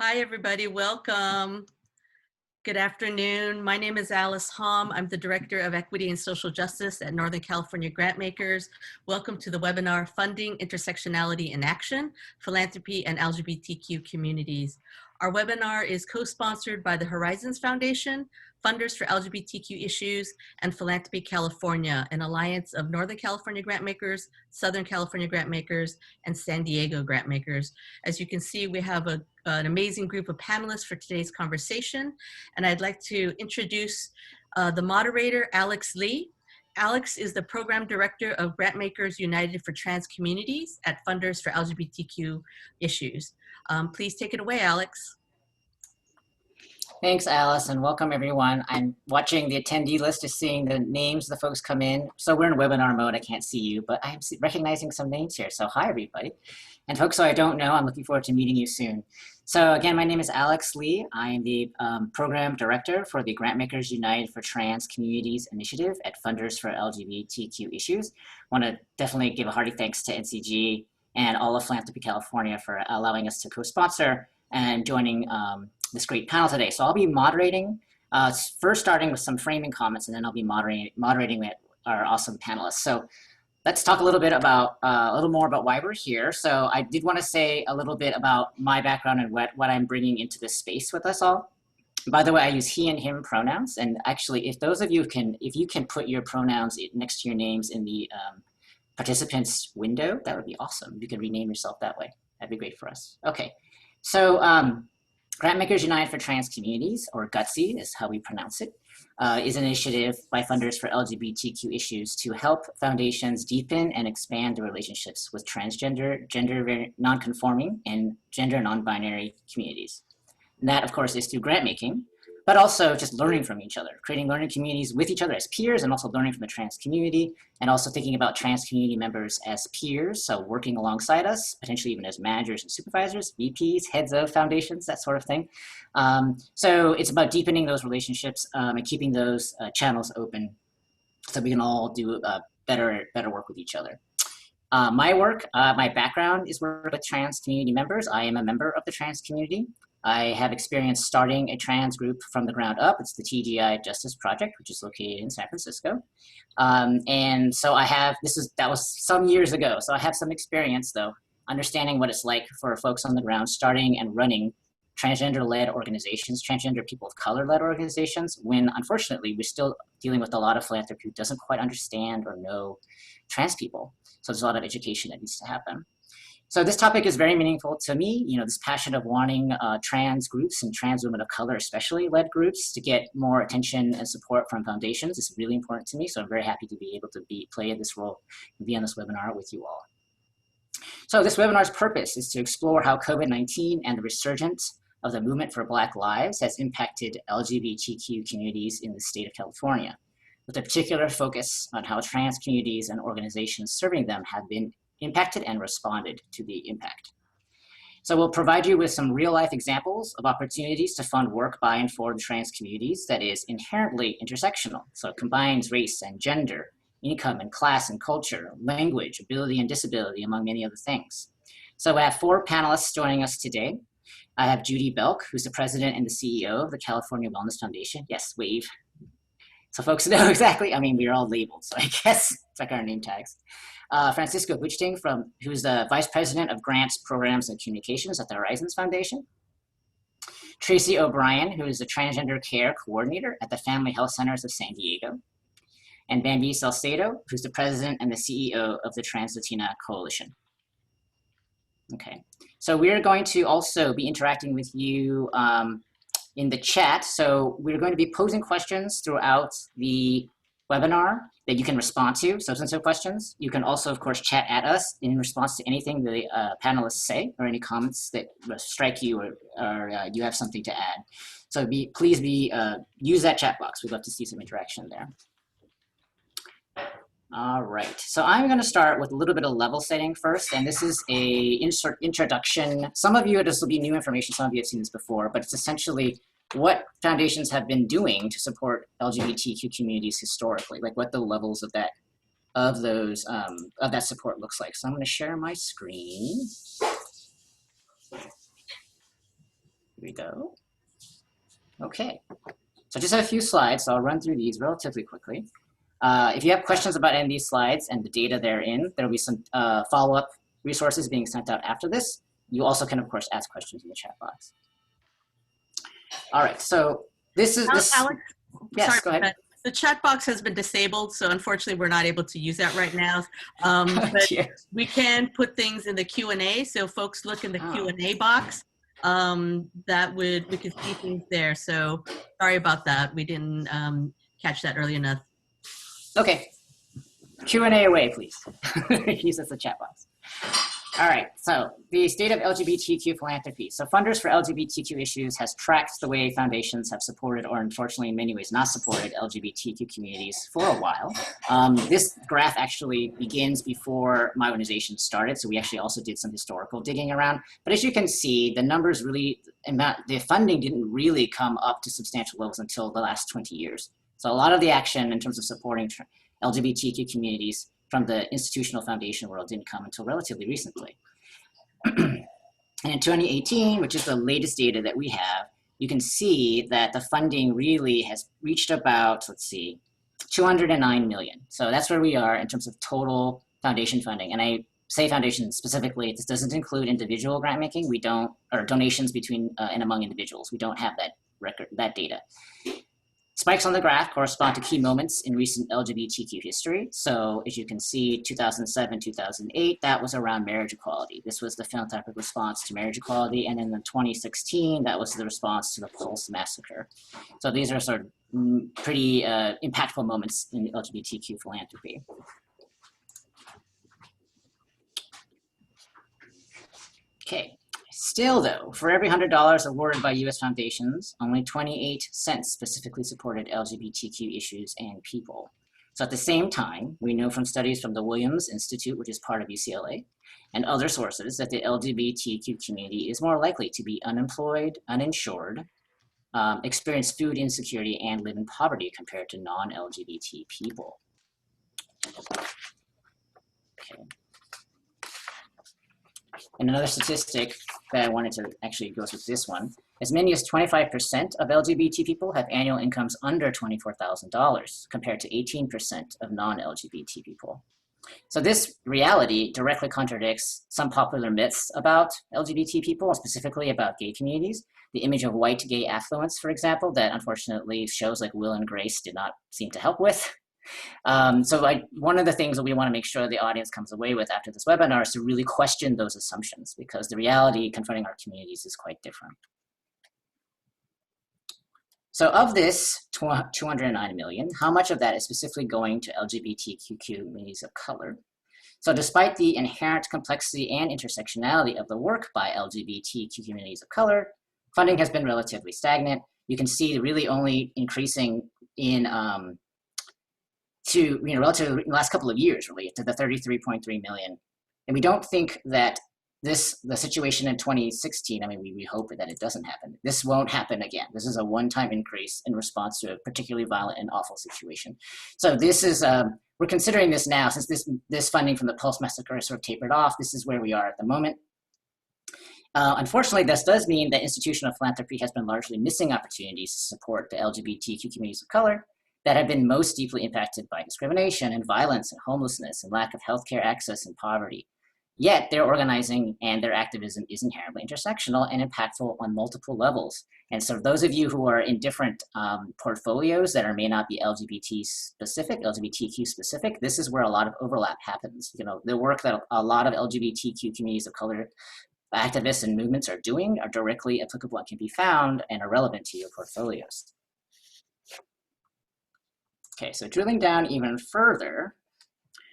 Hi, everybody. Welcome. Good afternoon. My name is Alice Hom. I'm the Director of Equity and Social Justice at Northern California Grantmakers. Welcome to the webinar, Funding Intersectionality in Action, Philanthropy and LGBTQ Communities. Our webinar is co-sponsored by the Horizons Foundation, Funders for LGBTQ Issues, and Philanthropy California, an alliance of Northern California Grantmakers, Southern California Grantmakers, and San Diego Grantmakers. As you can see, we have an amazing group of panelists for today's conversation. And I'd like to introduce the moderator, Alex Lee. Alex is the Program Director of Grantmakers United for Trans Communities at Funders for LGBTQ Issues. Please take it away, Alex. Thanks, Alice, and welcome everyone. I'm watching the attendee list, just seeing the names of the folks come in. So we're in webinar mode, I can't see you, but I'm recognizing some names here. So hi, everybody. And folks who I don't know, I'm looking forward to meeting you soon. So again, my name is Alex Lee. I am the Program Director for the Grantmakers United for Trans Communities Initiative at Funders for LGBTQ Issues. I want to definitely give a hearty thanks to NCG and all of Philanthropy California for allowing us to co-sponsor and joining this great panel today. So I'll be moderating, first starting with some framing comments, and then I'll be moderating with our awesome panelists. So let's talk a little bit about, a little more about why we're here. So I did want to say a little bit about my background and what I'm bringing into this space with us all. By the way, I use he and him pronouns. And actually, if those of you if you can put your pronouns next to your names in the participants window, that would be awesome. You can rename yourself that way. That'd be great for us. Okay, so Grantmakers United for Trans Communities, or GUTSI is how we pronounce it, is an initiative by Funders for LGBTQ Issues to help foundations deepen and expand their relationships with transgender, gender non-conforming, and gender non-binary communities. And that, of course, is through grant making, but also just learning from each other, creating learning communities with each other as peers, and also learning from the trans community, and also thinking about trans community members as peers, so working alongside us, potentially even as managers and supervisors, VPs, heads of foundations, that sort of thing. So it's about deepening those relationships and keeping those channels open so we can all do better work with each other. My background is work with trans community members. I am a member of the trans community. I have experience starting a trans group from the ground up. It's the TGI Justice Project, which is located in San Francisco. And so that was some years ago. So I have some experience though, understanding what it's like for folks on the ground starting and running transgender-led organizations, transgender people of color-led organizations, when unfortunately we're still dealing with a lot of philanthropy who doesn't quite understand or know trans people. So there's a lot of education that needs to happen. So this topic is very meaningful to me, this passion of wanting trans groups and trans women of color, especially led groups, to get more attention and support from foundations is really important to me. So I'm very happy to be able to play this role and be on this webinar with you all. So this webinar's purpose is to explore how COVID-19 and the resurgence of the movement for Black Lives has impacted LGBTQ communities in the state of California, with a particular focus on how trans communities and organizations serving them have been impacted and responded to the impact. So we'll provide you with some real life examples of opportunities to fund work by and for the trans communities that is inherently intersectional. So it combines race and gender, income and class and culture, language, ability and disability, among many other things. So I have 4 panelists joining us today. I have Judy Belk, who's the president and the CEO of the California Wellness Foundation. Yes, wave. So folks know exactly, we're all labeled, so I guess it's like our name tags. Francisco Buchting, who's the Vice President of Grants, Programs, and Communications at the Horizons Foundation. Tracy O'Brien, who is the Transgender Care Coordinator at the Family Health Centers of San Diego. And Bambi Salcedo, who's the President and the CEO of the Trans Latina Coalition. Okay, so we're going to also be interacting with you in the chat. So we're going to be posing questions throughout the webinar that you can respond to, substantive questions. You can also, of course, chat at us in response to anything the panelists say or any comments that strike you or you have something to add. So please use that chat box. We'd love to see some interaction there. All right, so I'm going to start with a little bit of level setting first, and this is a introduction. Some of you, this will be new information, some of you have seen this before, but it's essentially what foundations have been doing to support LGBTQ communities historically, like what the levels of that support looks like. So I'm going to share my screen. Here we go. Okay, so just a few slides, so I'll run through these relatively quickly. If you have questions about any of these slides and the data therein, there will be some follow-up resources being sent out after this. You also can, of course, ask questions in the chat box. All right, so this is this. Alex, Yes, sorry go ahead. the chat box has been disabled, so unfortunately we're not able to use that right now. But we can put things in the Q&A, so folks look in the Q&A box. We could see things there. So sorry about that. We didn't catch that early enough. Okay, Q&A away, please. Use as a chat box. All right, so the state of LGBTQ philanthropy. So funders for LGBTQ issues has tracked the way foundations have supported, or unfortunately in many ways not supported, LGBTQ communities for a while. This graph actually begins before my organization started, so we actually also did some historical digging around. But as you can see, the numbers really, the funding didn't really come up to substantial levels until the last 20 years. So a lot of the action in terms of supporting LGBTQ communities from the institutional foundation world didn't come until relatively recently. And in 2018, which is the latest data that we have, you can see that the funding really has reached about, let's see, 209 million. So that's where we are in terms of total foundation funding. And I say foundation specifically, this doesn't include individual grant making. We don't, or donations between and among individuals. We don't have that record, that data. Spikes on the graph correspond to key moments in recent LGBTQ history. So as you can see, 2007, 2008, that was around marriage equality. This was the philanthropic response to marriage equality. And then in 2016, that was the response to the Pulse massacre. So these are sort of pretty impactful moments in LGBTQ philanthropy. Okay. Still, though, for every $100 awarded by U.S. foundations, only 28 cents specifically supported LGBTQ issues and people. So at the same time, we know from studies from the Williams Institute, which is part of UCLA, and other sources that the LGBTQ community is more likely to be unemployed, uninsured, experience food insecurity, and live in poverty compared to non-LGBT people. Okay. And another statistic that I wanted to actually go with this one, as many as 25% of LGBT people have annual incomes under $24,000 compared to 18% of non-LGBT people. So this reality directly contradicts some popular myths about LGBT people, and specifically about gay communities. The image of white gay affluence, for example, that unfortunately shows like Will and Grace did not seem to help with. One of the things that we want to make sure the audience comes away with after this webinar is to really question those assumptions, because the reality confronting our communities is quite different. So of this 209 million, how much of that is specifically going to LGBTQ communities of color? So despite the inherent complexity and intersectionality of the work by LGBTQ communities of color, funding has been relatively stagnant. You can see really only increasing in relatively in the last couple of years, really, to the 33.3 million. And we don't think that the situation in 2016, I mean, we hope that it doesn't happen. This won't happen again. This is a one-time increase in response to a particularly violent and awful situation. So this is, we're considering this now, since this funding from the Pulse massacre is sort of tapered off. This is where we are at the moment. Unfortunately, this does mean that institutional philanthropy has been largely missing opportunities to support the LGBTQ communities of color that have been most deeply impacted by discrimination and violence and homelessness and lack of healthcare access and poverty. Yet their organizing and their activism is inherently intersectional and impactful on multiple levels. And so those of you who are in different portfolios that may not be LGBTQ specific, this is where a lot of overlap happens. You know, the work that a lot of LGBTQ communities of color activists and movements are doing are directly applicable and can be found and are relevant to your portfolios. Okay, so drilling down even further,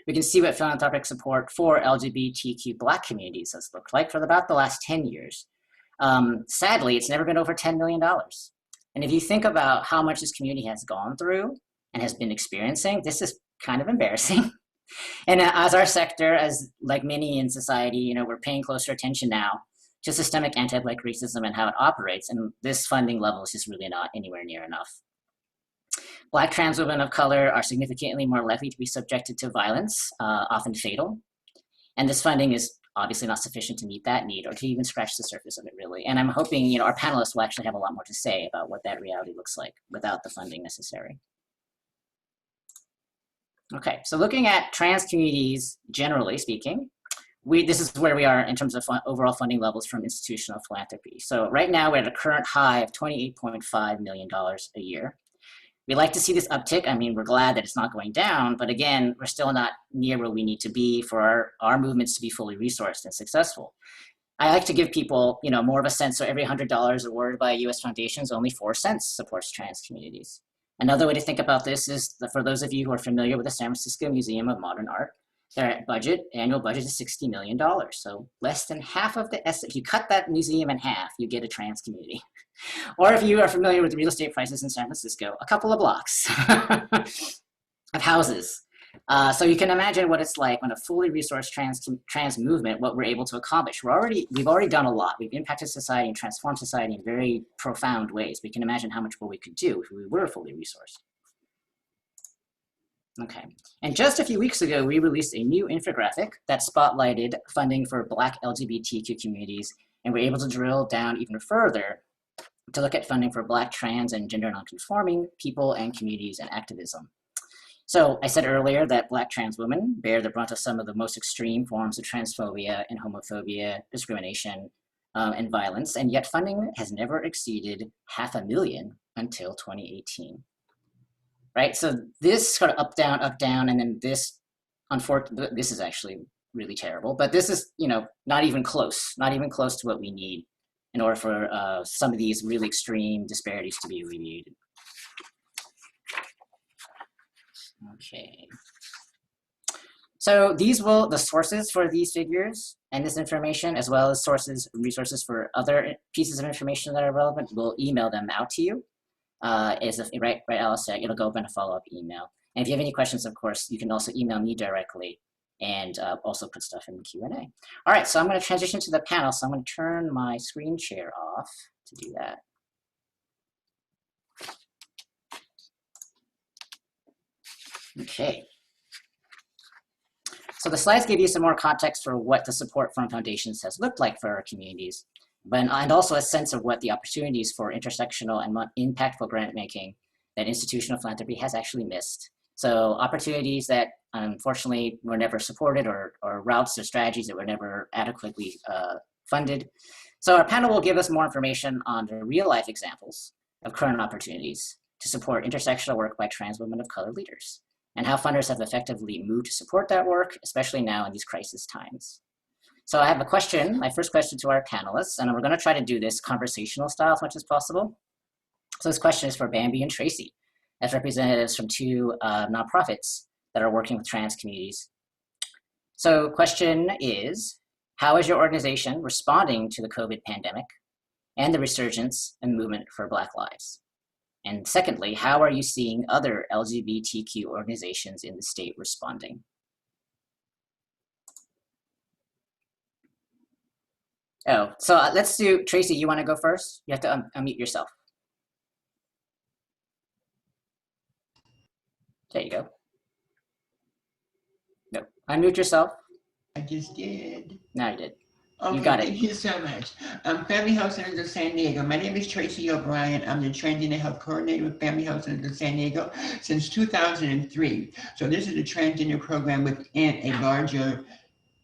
we can see what philanthropic support for LGBTQ Black communities has looked like for about the last 10 years. Sadly, it's never been over $10 million. And if you think about how much this community has gone through and has been experiencing, this is kind of embarrassing. And as our sector, as like many in society, you know, we're paying closer attention now to systemic anti-Black racism and how it operates. And this funding level is just really not anywhere near enough. Black trans women of color are significantly more likely to be subjected to violence, often fatal. And this funding is obviously not sufficient to meet that need or to even scratch the surface of it really. And I'm hoping, you know, our panelists will actually have a lot more to say about what that reality looks like without the funding necessary. Okay, so looking at trans communities, generally speaking, this is where we are in terms of overall funding levels from institutional philanthropy. So right now we're at a current high of $28.5 million a year. We like to see this uptick. I mean, we're glad that it's not going down, but again, we're still not near where we need to be for our movements to be fully resourced and successful. I like to give people, you know, more of a sense. So every $100 awarded by US foundations, only 4 cents supports trans communities. Another way to think about this is that for those of you who are familiar with the San Francisco Museum of Modern Art, their annual budget is $60 million. So less than half of the, if you cut that museum in half, you get a trans community. Or if you are familiar with the real estate prices in San Francisco, a couple of blocks of houses. So you can imagine what it's like when a fully resourced trans movement, what we're able to accomplish. We've already done a lot. We've impacted society and transformed society in very profound ways. We can imagine how much more we could do if we were fully resourced. Okay, and just a few weeks ago, we released a new infographic that spotlighted funding for Black LGBTQ communities, and we're able to drill down even further to look at funding for Black, trans, and gender nonconforming people and communities and activism. So I said earlier that Black trans women bear the brunt of some of the most extreme forms of transphobia and homophobia, discrimination, and violence, and yet funding has never exceeded $500,000 until 2018. Right, so this sort of up, down, and then this, unfortunately, this is actually really terrible, but this is, you know, not even close to what we need in order for some of these really extreme disparities to be alleviated. Okay. So the sources for these figures and this information, as well as resources for other pieces of information that are relevant, we'll email them out to you. Right, Alice said, it'll go up in a follow-up email. And if you have any questions, of course, you can also email me directly and also put stuff in the Q&A. All right, so I'm going to transition to the panel. So I'm going to turn my screen share off to do that. Okay. So the slides give you some more context for what the support from foundations has looked like for our communities, and also a sense of what the opportunities for intersectional and impactful grant making that institutional philanthropy has actually missed. So opportunities that unfortunately were never supported, or routes or strategies that were never adequately funded. So our panel will give us more information on the real life examples of current opportunities to support intersectional work by trans women of color leaders, and how funders have effectively moved to support that work, especially now in these crisis times. So I have a question, my first question to our panelists, and we're going to try to do this conversational style as much as possible. So this question is for Bambi and Tracy, as representatives from 2 nonprofits that are working with trans communities. So question is, how is your organization responding to the COVID pandemic and the resurgence and movement for Black lives? And secondly, how are you seeing other LGBTQ organizations in the state responding? Oh, so let's do, Tracy, you want to go first? You have to unmute yourself. There you go. No, unmute yourself. I just did. No, you did. Okay, You got it. thank you so much. Family Health Centers of San Diego. My name is Tracy O'Brien. I'm the Transgender Health Coordinator with Family Health Centers of San Diego since 2003. So this is a transgender program within a larger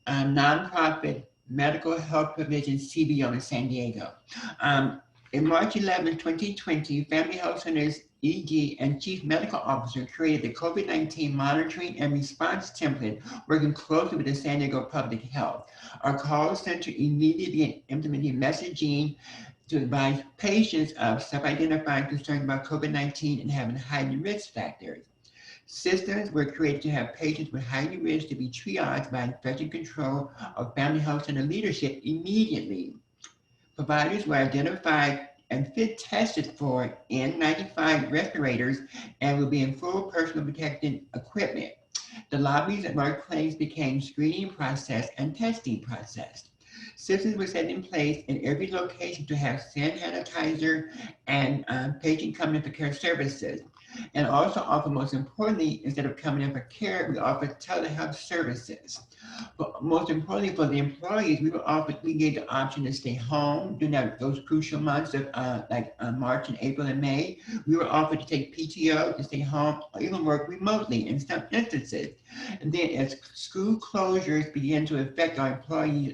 nonprofit medical health provision CBO in San Diego. In March 11, 2020, Family Health Centers ED and Chief Medical Officer created the COVID-19 monitoring and response template, working closely with the San Diego Public Health. Our call center immediately implemented messaging to advise patients of self-identifying concerns about COVID-19 and having heightened risk factors. Systems were created to have patients with heightened risk to be triaged by infection control of Family Health Center leadership immediately. Providers were identified and fit tested for N95 respirators and will be in full personal protective equipment. The lobbies at our clinics became screening process and testing process. Systems were set in place in every location to have hand sanitizer and patient coming for care services. And also offer, most importantly, instead of coming in for care, we offer telehealth services. But most importantly for the employees, we gave the option to stay home during those crucial months of March and April and May. We were offered to take PTO to stay home or even work remotely in some instances. And then as school closures began to affect our employees'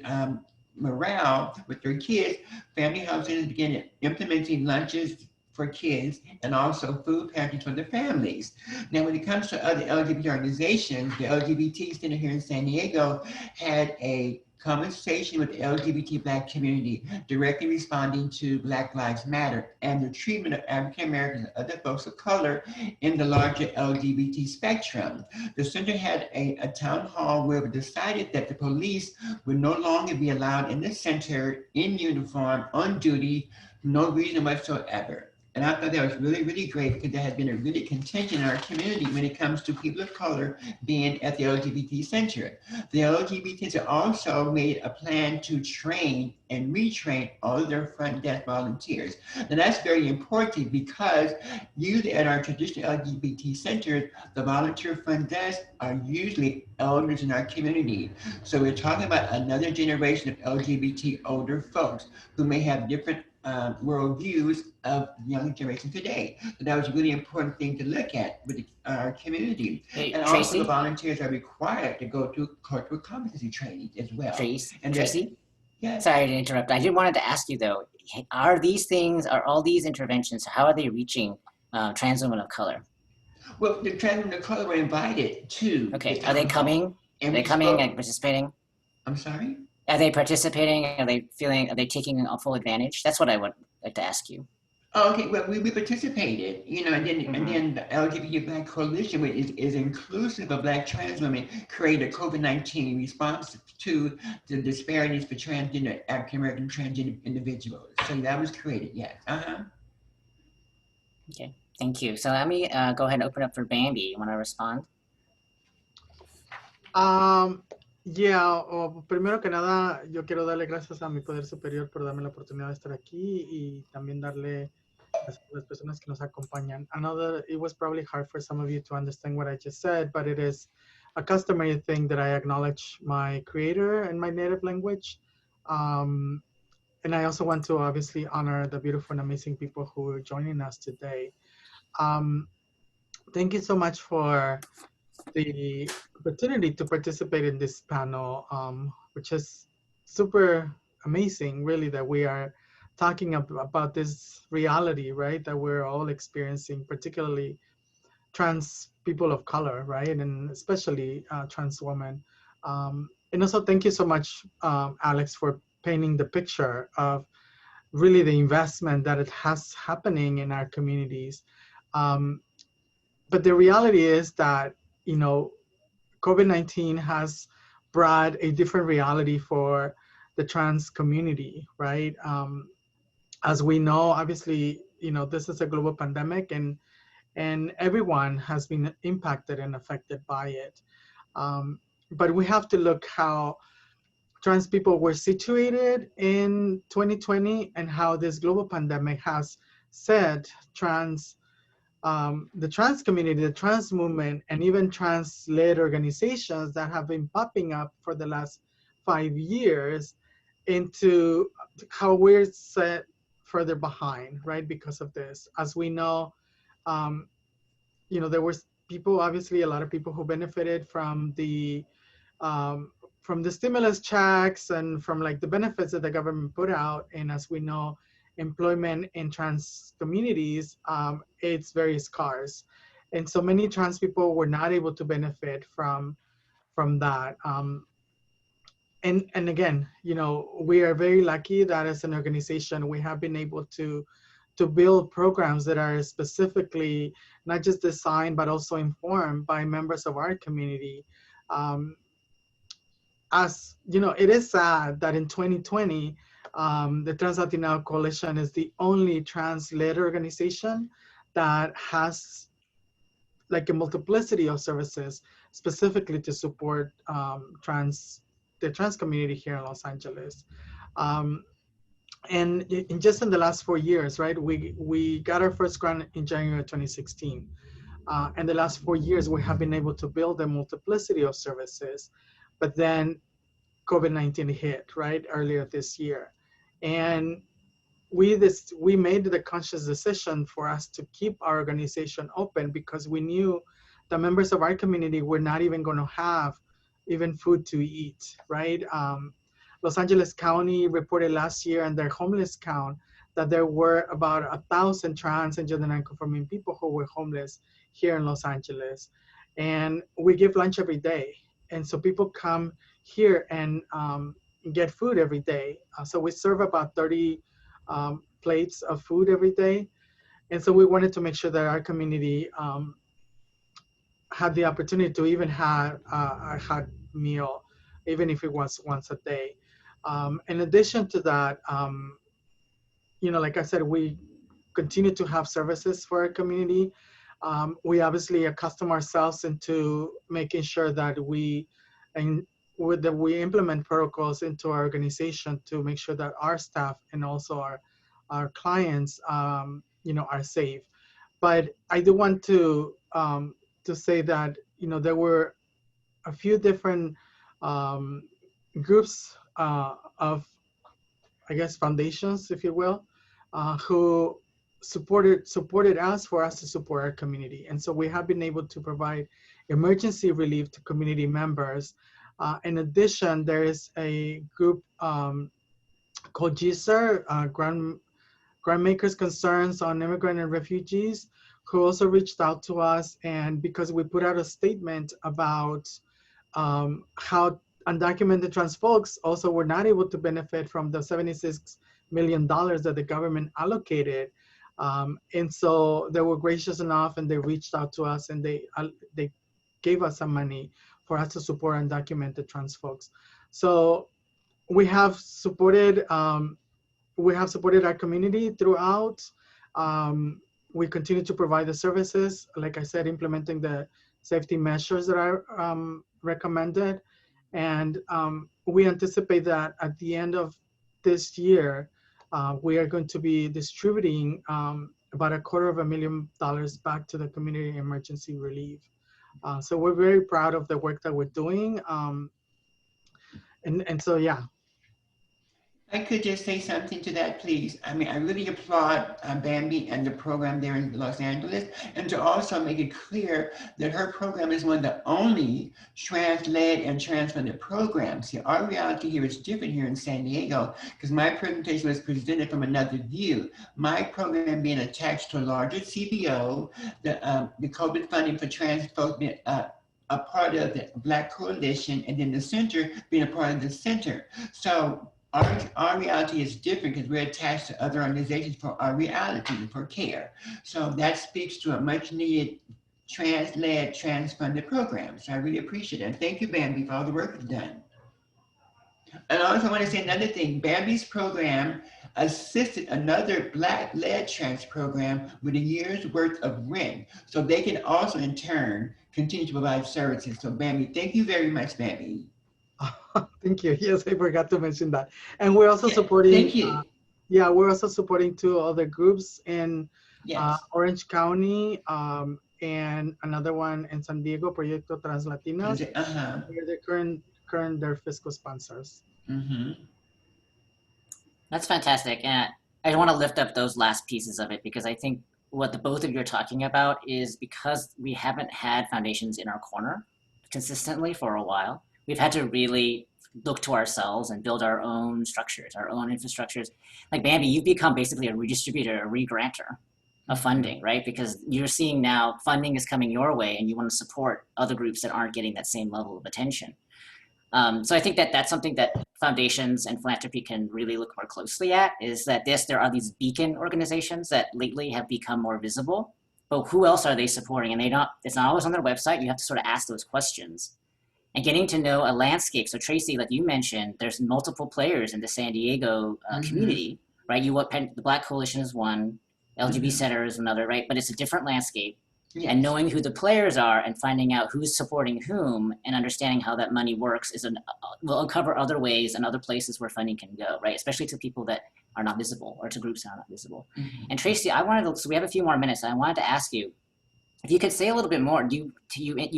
morale with their kids, family health centers began implementing lunches for kids and also food pantries for the families. Now, when it comes to other LGBT organizations, the LGBT Center here in San Diego had a conversation with the LGBT Black community, directly responding to Black Lives Matter and the treatment of African Americans and other folks of color in the larger LGBT spectrum. The center had a town hall where we decided that the police would no longer be allowed in the center in uniform, on duty, no reason whatsoever. And I thought that was really, really great because there has been a really contention in our community when it comes to people of color being at the LGBT center. The LGBT center also made a plan to train and retrain all of their front desk volunteers. Now that's very important because usually at our traditional LGBT centers, the volunteer front desk are usually elders in our community. So we're talking about another generation of LGBT older folks who may have different worldviews of the young generation today. So that was a really important thing to look at with our community. Hey, And also the volunteers are required to go through cultural competency training as well. Tracy? Yeah. Sorry to interrupt. I did wanted to ask you though, are all these interventions, how are they reaching trans women of color? Well, the trans women of color were invited to. Okay, are they coming? Are they coming and participating? I'm sorry? Are they participating? Are they taking a full advantage? That's what I would like to ask you. Oh, okay, well, we participated, and then the LGBT Black Coalition, which is inclusive of Black trans women, created a COVID-19 response to the disparities for transgender, African-American transgender individuals. So that was created, yes. Okay, thank you. So let me go ahead and open up for Bambi. You want to respond? Primero que nada, yo quiero darle gracias a mi poder superior por darme la oportunidad de estar aquí y también darle gracias a las personas que nos acompañan. I know that it was probably hard for some of you to understand what I just said, but it is a customary thing that I acknowledge my creator in my native language. And I also want to obviously honor the beautiful and amazing people who are joining us today. Thank you so much for the opportunity to participate in this panel, which is super amazing, really, that we are talking about this reality, right, that we're all experiencing, particularly trans people of color, right, and especially trans women. And also, thank you so much, Alex, for painting the picture of really the investment that it has happening in our communities. But the reality is that, COVID-19 has brought a different reality for the trans community, right? As we know, obviously, this is a global pandemic and everyone has been impacted and affected by it. But we have to look how trans people were situated in 2020 and how this global pandemic has set the trans community, the trans movement, and even trans-led organizations that have been popping up for the last 5 years into how we're set further behind, right, because of this. As we know, there was people, obviously a lot of people who benefited from the stimulus checks and from like the benefits that the government put out. And as we know, employment in trans communities, it's very scarce. And so many trans people were not able to benefit from that. And again, we are very lucky that as an organization, we have been able to build programs that are specifically not just designed, but also informed by members of our community. As it is sad that in 2020, the Trans Latino Coalition is the only trans-led organization that has like a multiplicity of services specifically to support the trans community here in Los Angeles. And just in the last 4 years, right, we got our first grant in January 2016. In the last 4 years, we have been able to build a multiplicity of services, but then COVID-19 hit right earlier this year. And we made the conscious decision for us to keep our organization open because we knew the members of our community were not even going to have even food to eat, right? Los Angeles County reported last year in their homeless count that there were about 1,000 trans and gender nonconforming people who were homeless here in Los Angeles. And we give lunch every day. And so people come here and get food every day. So we serve about 30 plates of food every day. And so we wanted to make sure that our community had the opportunity to even have a hot meal, even if it was once a day. In addition to that, like I said, we continue to have services for our community. We obviously accustom ourselves into making sure that we implement protocols into our organization to make sure that our staff and also our clients, are safe. But I do want to say that there were a few different groups of, I guess, foundations, if you will, who supported us for us to support our community. And so we have been able to provide emergency relief to community members. In addition, there is a group called GSER, Grantmakers Concerns on Immigrant and Refugees, who also reached out to us. And because we put out a statement about how undocumented trans folks also were not able to benefit from the $76 million that the government allocated. And so they were gracious enough and they reached out to us and they gave us some money for us to support undocumented trans folks. So we have supported our community throughout. We continue to provide the services, like I said, implementing the safety measures that are recommended. And we anticipate that at the end of this year, we are going to be distributing about $250,000 back to the community emergency relief. So we're very proud of the work that we're doing. And so, yeah. I could just say something to that, please. I mean, I really applaud Bambi and the program there in Los Angeles, and to also make it clear that her program is one of the only trans-led and trans-funded programs. See, our reality here is different here in San Diego, because my presentation was presented from another view. My program being attached to a larger CBO, the COVID funding for trans folks being a part of the Black Coalition, and then the center being a part of the center. So our reality is different because we're attached to other organizations for our reality, for care. So that speaks to a much needed trans-led, trans-funded program. So I really appreciate it. And thank you, Bambi, for all the work you've done. And I also want to say another thing. Bambi's program assisted another Black-led trans program with a year's worth of rent. So they can also, in turn, continue to provide services. So Bambi, thank you very much, Bambi. Thank you. Yes, I forgot to mention that. And we're also supporting. Thank you. We're also supporting 2 other groups in Orange County and another one in San Diego, Proyecto Translatinos. Where they're current their fiscal sponsors. That's fantastic. And I want to lift up those last pieces of it because I think what the both of you are talking about is because we haven't had foundations in our corner consistently for a while. We've had to really look to ourselves and build our own structures, our own infrastructures. Like Bambi, you've become basically a redistributor, a re-granter of funding, right? Because you're seeing now funding is coming your way and you want to support other groups that aren't getting that same level of attention. So I think that that's something that foundations and philanthropy can really look more closely at, is that there are these beacon organizations that lately have become more visible, but who else are they supporting? And it's not always on their website. You have to sort of ask those questions. And getting to know a landscape. So Tracy, like you mentioned, there's multiple players in the San Diego community, right? The Black Coalition is one, LGBT Center is another, right? But it's a different landscape. Yes. And knowing who the players are and finding out who's supporting whom and understanding how that money works will uncover other ways and other places where funding can go, right? Especially to people that are not visible or to groups that are not visible. And Tracy, so we have a few more minutes. I wanted to ask you, If you could say a little bit more, you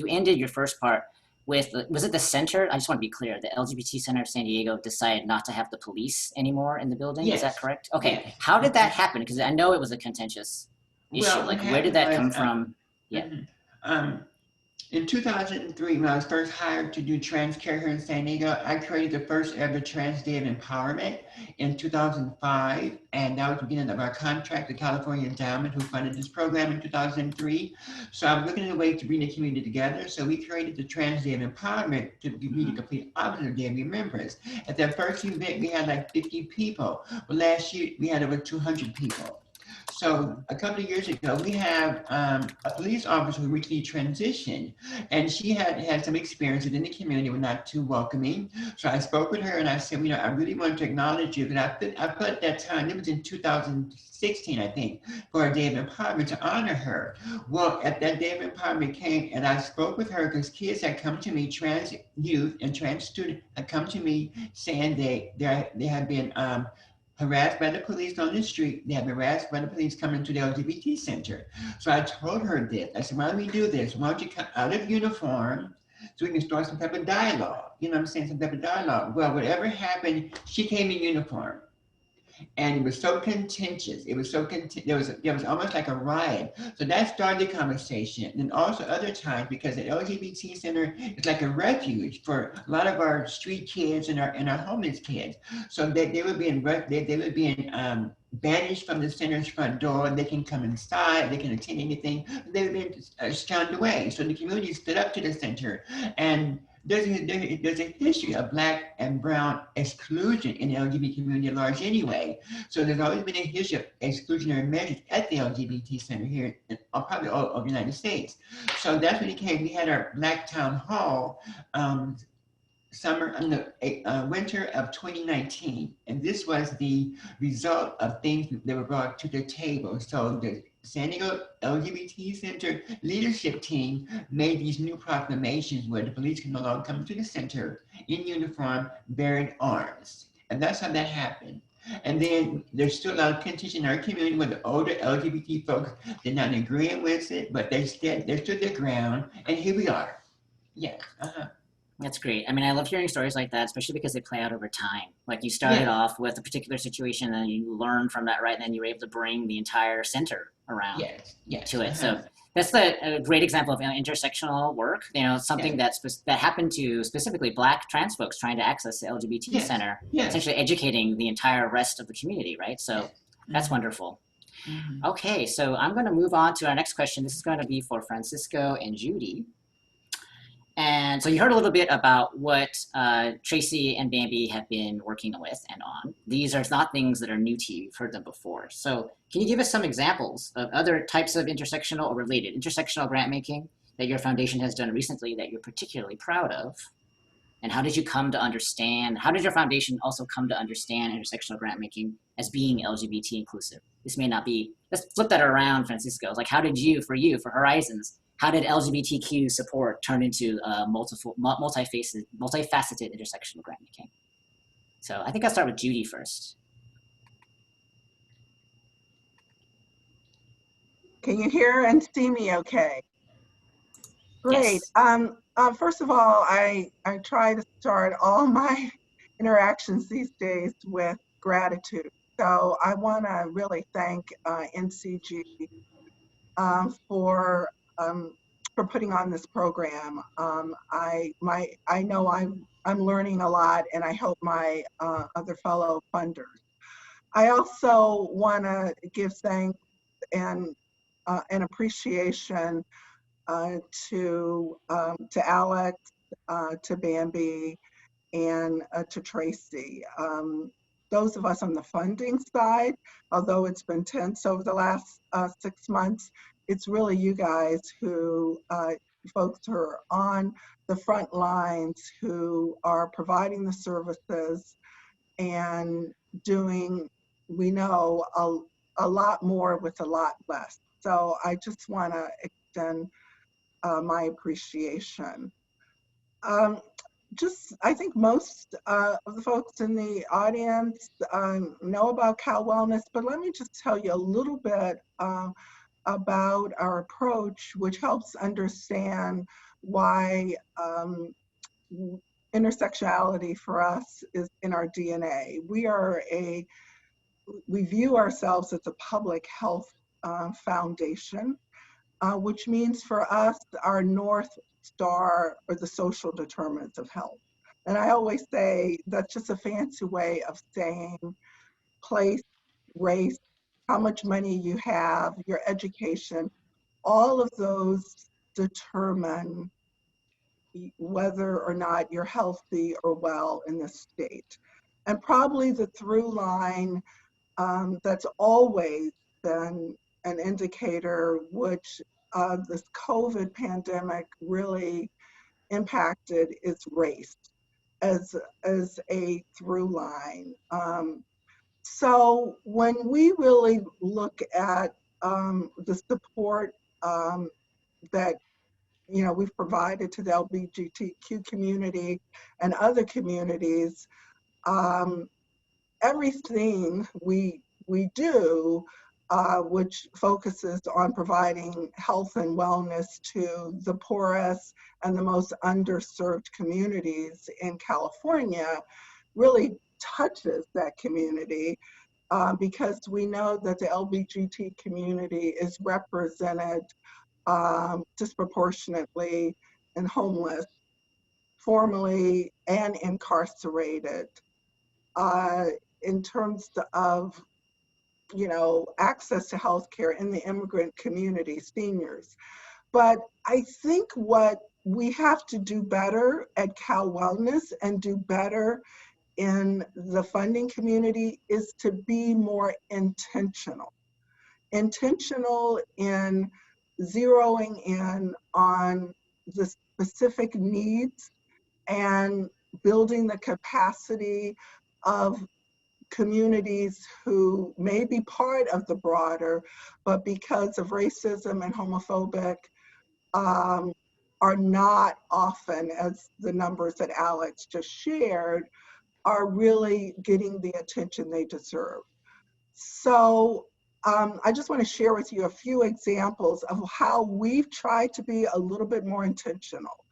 ended your first part with, was it the center? I just want to be clear, the LGBT Center of San Diego decided not to have the police anymore in the building. Is that Yes. correct? Okay. Yes. How did that happen? Because I know it was a contentious issue. Well, Like, what where did happened that come was, from? Yeah. mhm. In 2003, when I was first hired to do trans care here in San Diego, I created the first ever Trans Day of Empowerment in 2005, and that was the beginning of our contract with California Endowment, who funded this program in 2003. So I was looking at a way to bring the community together, so we created the Trans Day of Empowerment to be the complete opposite of Day of Remembrance. At that first event, we had like 50 people. Well, last year, we had over 200 people. So a couple of years ago, we have a police officer who recently transitioned, and she had some experiences in the community were not too welcoming. So I spoke with her and I said, I really want to acknowledge you. But I put at that time, it was in 2016, I think, for a Day of Empowerment to honor her. Well, at that Day of Empowerment came, and I spoke with her because kids had come to me, trans youth and trans students had come to me saying they had been harassed by the police on the street. They have been harassed by the police coming to the LGBT center. So I told her this. I said, why don't we do this? Why don't you come out of uniform so we can start some type of dialogue? You know what I'm saying? Some type of dialogue. Well, whatever happened, she came in uniform. And it was so contentious. It was so there was almost like a riot. So that started the conversation. And also other times, because the LGBT center is like a refuge for a lot of our street kids and our homeless kids. So they were being banished from the center's front door. They can come inside. They can attend anything. They were being shunned away. So the community stood up to the center, and there's a history of Black and brown exclusion in the LGBT community at large anyway. So there's always been a history of exclusionary measures at the LGBT Center here, in probably all over the United States. So that's when it came. We had our Black Town Hall winter of 2019. And this was the result of things that were brought to the table. So the San Diego LGBT Center leadership team made these new proclamations where the police can no longer come to the center in uniform bearing arms. And that's how that happened. And then there's still a lot of contention in our community where the older LGBT folks did not agree with it, but they stood their ground, and here we are. Yes. That's great. I mean, I love hearing stories like that, especially because they play out over time. Like you started off with a particular situation and you learned from that, right? And then you were able to bring the entire center around to it. So that's a great example of intersectional work, something that happened to specifically Black trans folks trying to access the LGBT center, essentially educating the entire rest of the community, right? So that's wonderful. Okay, so I'm going to move on to our next question. This is going to be for Francisco and Judy. And so you heard a little bit about what Tracy and Bambi have been working with and on. These are not things that are new to you. You've heard them before. So can you give us some examples of other types of intersectional or related intersectional grant making that your foundation has done recently that you're particularly proud of? And how did you come to understand, how did your foundation also come to understand intersectional grant making as being LGBT inclusive? This may not be, let's flip that around, Francisco. Like how did you, for Horizons, how did LGBTQ support turn into multifaceted intersectional grant making? So I think I'll start with Judy first. Can you hear and see me okay? Great. Yes. First of all, I try to start all my interactions these days with gratitude. So I want to really thank NCG for putting on this program. I know I'm learning a lot, and I hope my other fellow funders. I also want to give thanks and appreciation to Alex, to Bambi, and to Tracy. Those of us on the funding side, although it's been tense over the last 6 months, it's really you guys who, folks who are on the front lines, who are providing the services and doing, we know, a lot more with a lot less. So I just want to extend my appreciation. I think most of the folks in the audience know about Cal Wellness, but let me just tell you a little bit about our approach, which helps understand why intersectionality for us is in our DNA. We view ourselves as a public health foundation, which means for us, our North Star are the social determinants of health. And I always say that's just a fancy way of saying place, race, how much money you have, your education, all of those determine whether or not you're healthy or well in this state. And probably the through line that's always been an indicator, which this COVID pandemic really impacted, is race as a through line. So when we really look at the support that we've provided to the LGBTQ community and other communities, everything we do, which focuses on providing health and wellness to the poorest and the most underserved communities in California, really touches that community, because we know that the LGBT community is represented disproportionately in homeless, formerly and incarcerated. In terms of access to healthcare in the immigrant community, seniors. But I think what we have to do better at Cal Wellness and do better in the funding community is to be more intentional. Intentional in zeroing in on the specific needs and building the capacity of communities who may be part of the broader, but because of racism and homophobic, are not often, as the numbers that Alex just shared, are really getting the attention they deserve. So I just want to share with you a few examples of how we've tried to be a little bit more intentional.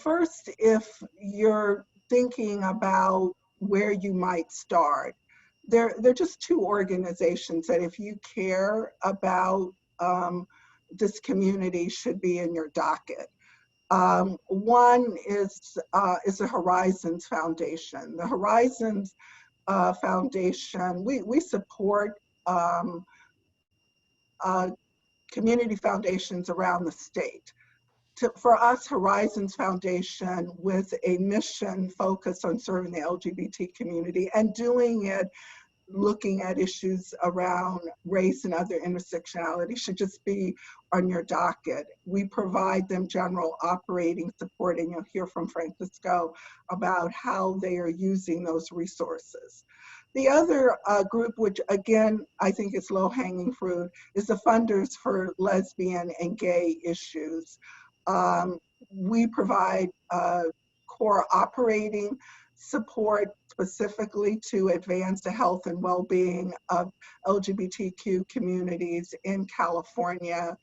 First, if you're thinking about where you might start, there are just two organizations that if you care about this community should be in your docket. One is the Horizons Foundation. The Horizons Foundation, we support community foundations around the state. For us, Horizons Foundation, with a mission focused on serving the LGBT community and doing it looking at issues around race and other intersectionality, should just be on your docket. We provide them general operating support, and you'll hear from Francisco about how they are using those resources. The other group, which again, I think is low-hanging fruit, is the funders for lesbian and gay issues. We provide core operating support specifically to advance the health and well-being of LGBTQ communities in California.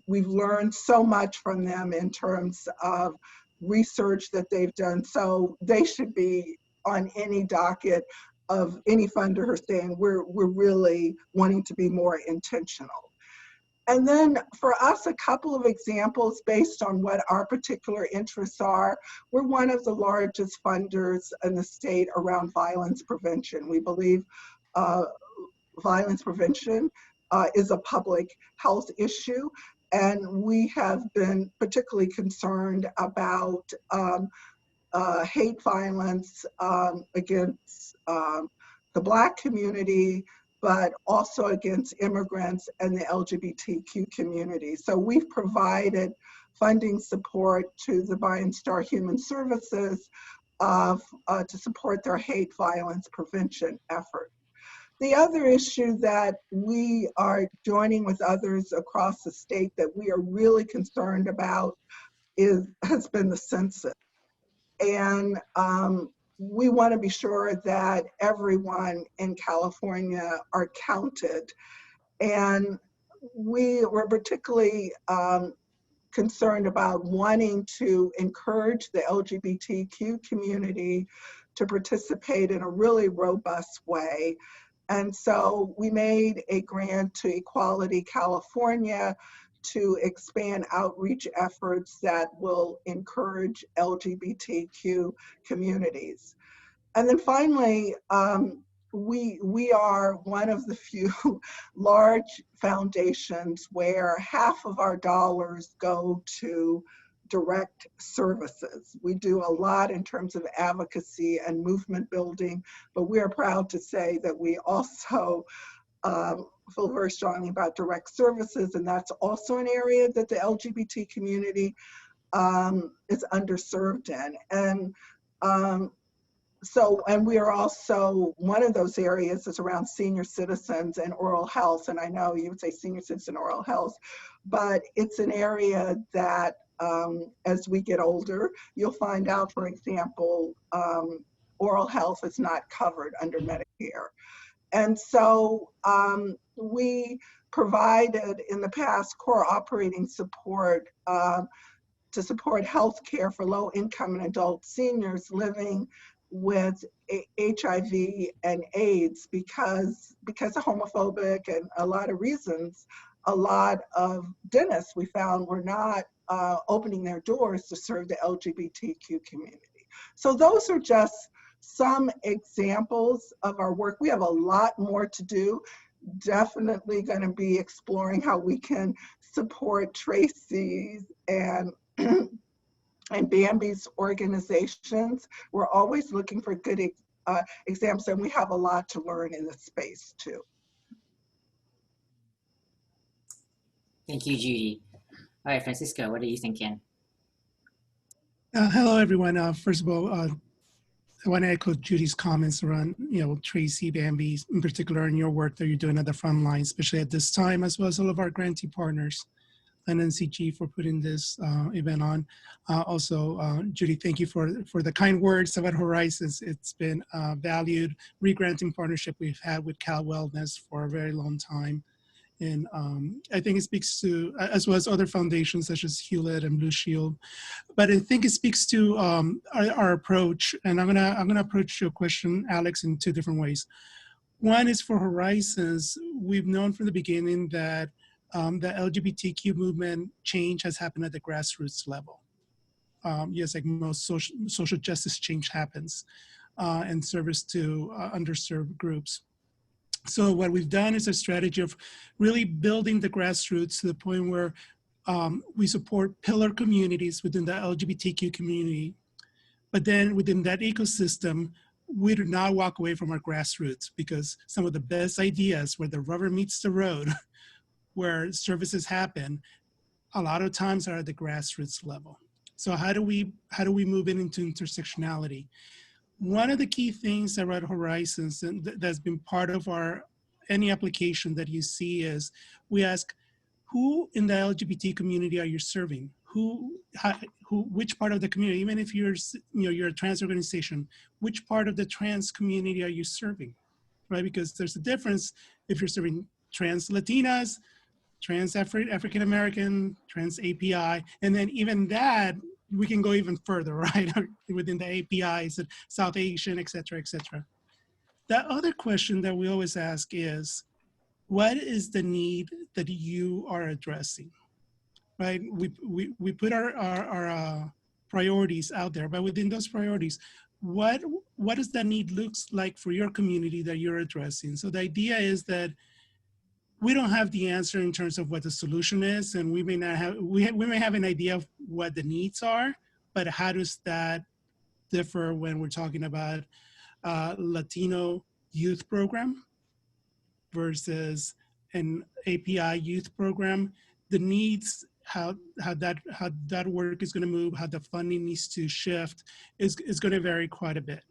We've learned so much from them in terms of research that they've done, so they should be on any docket of any funder who's saying we're really wanting to be more intentional. And then for us, a couple of examples based on what our particular interests are. We're one of the largest funders in the state around violence prevention. We believe violence prevention is a public health issue, and we have been particularly concerned about hate violence against the Black community, but also against immigrants and the LGBTQ community. So we've provided funding support to the Bryan Star Human Services to support their hate violence prevention effort. The other issue that we are joining with others across the state that we are really concerned about has been the census. And we want to be sure that everyone in California are counted. And we were particularly concerned about wanting to encourage the LGBTQ community to participate in a really robust way. And so we made a grant to Equality California to expand outreach efforts that will encourage LGBTQ communities. And then finally, we are one of the few large foundations where half of our dollars go to direct services. We do a lot in terms of advocacy and movement building, but we are proud to say that we also feel very strongly about direct services, and that's also an area that the LGBT community is underserved in. And and we are also, one of those areas is around senior citizens and oral health. And I know you would say senior citizen oral health, but it's an area that as we get older, you'll find out, for example, oral health is not covered under Medicare. And so we provided in the past core operating support to support healthcare for low-income and adult seniors living with HIV and AIDS because of homophobic and a lot of reasons. A lot of dentists we found were not opening their doors to serve the LGBTQ community. So those are just some examples of our work. We have a lot more to do. Definitely going to be exploring how we can support Tracy's and Bambi's organizations. We're always looking for good examples, and we have a lot to learn in this space too. Thank you, Judy. All right, Francisco, what are you thinking? Hello, everyone. First of all, I want to echo Judy's comments around, Tracy, Bambi, in particular, and your work that you're doing at the front line, especially at this time, as well as all of our grantee partners and NCG for putting this event on. Also, Judy, thank you for the kind words about Horizons. It's been a valued re-granting partnership we've had with Cal Wellness for a very long time. And I think it speaks to, as well as other foundations such as Hewlett and Blue Shield, but I think it speaks to our approach. And I'm gonna approach your question, Alex, in two different ways. One is for Horizons. We've known from the beginning that the LGBTQ movement change has happened at the grassroots level. Yes, like most social justice change happens in service to underserved groups. So what we've done is a strategy of really building the grassroots to the point where we support pillar communities within the LGBTQ community. But then within that ecosystem, we do not walk away from our grassroots, because some of the best ideas where the rubber meets the road, where services happen, a lot of times are at the grassroots level. So how do we move it into intersectionality? One of the key things about Horizons and that's been part of any application that you see is we ask, who in the LGBT community are you serving? Which part of the community, even if you're a trans organization, which part of the trans community are you serving, right? Because there's a difference if you're serving trans Latinas, trans African American, trans API, and then even that, we can go even further, right? Within the APIs, South Asian, et cetera, et cetera. The other question that we always ask is, what is the need that you are addressing, right? We put our priorities out there, but within those priorities, what does that need looks like for your community that you're addressing? So the idea is that we don't have the answer in terms of what the solution is, and we may not have, we may have an idea of what the needs are, but how does that differ when we're talking about Latino youth program versus an API youth program? The needs, how that work is going to move, how the funding needs to shift is going to vary quite a bit.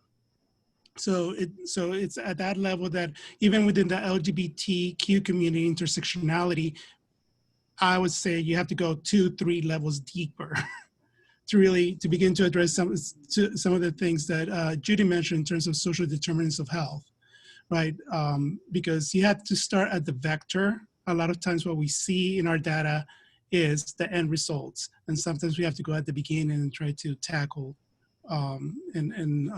So it's at that level that even within the LGBTQ community intersectionality, I would say you have to go 2-3 levels deeper to begin to address some of the things that Judy mentioned in terms of social determinants of health, right? Because you have to start at the vector a lot of times what we see in our data is the end results. And sometimes we have to go at the beginning and try to tackle and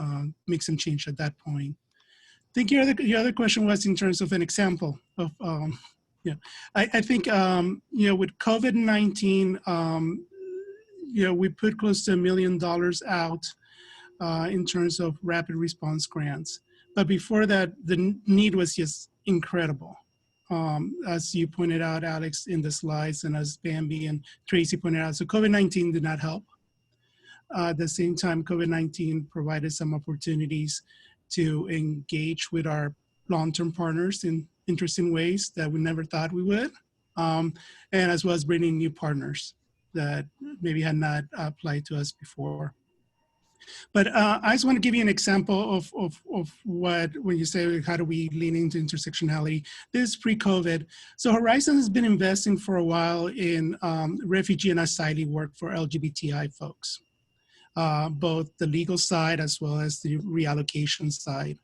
make some change at that point. I think your other question was in terms of an example of, yeah, I think, with COVID-19, we put close to $1 million out in terms of rapid response grants. But before that, the need was just incredible. As you pointed out, Alex, in the slides, and as Bambi and Tracy pointed out, so COVID-19 did not help. At the same time, COVID-19 provided some opportunities to engage with our long-term partners in interesting ways that we never thought we would, and as well as bringing new partners that maybe had not applied to us before. But I just want to give you an example of what, when you say, how do we lean into intersectionality? This is pre-COVID. So Horizon has been investing for a while in refugee and asylee work for LGBTI folks, both the legal side as well as the reallocation side.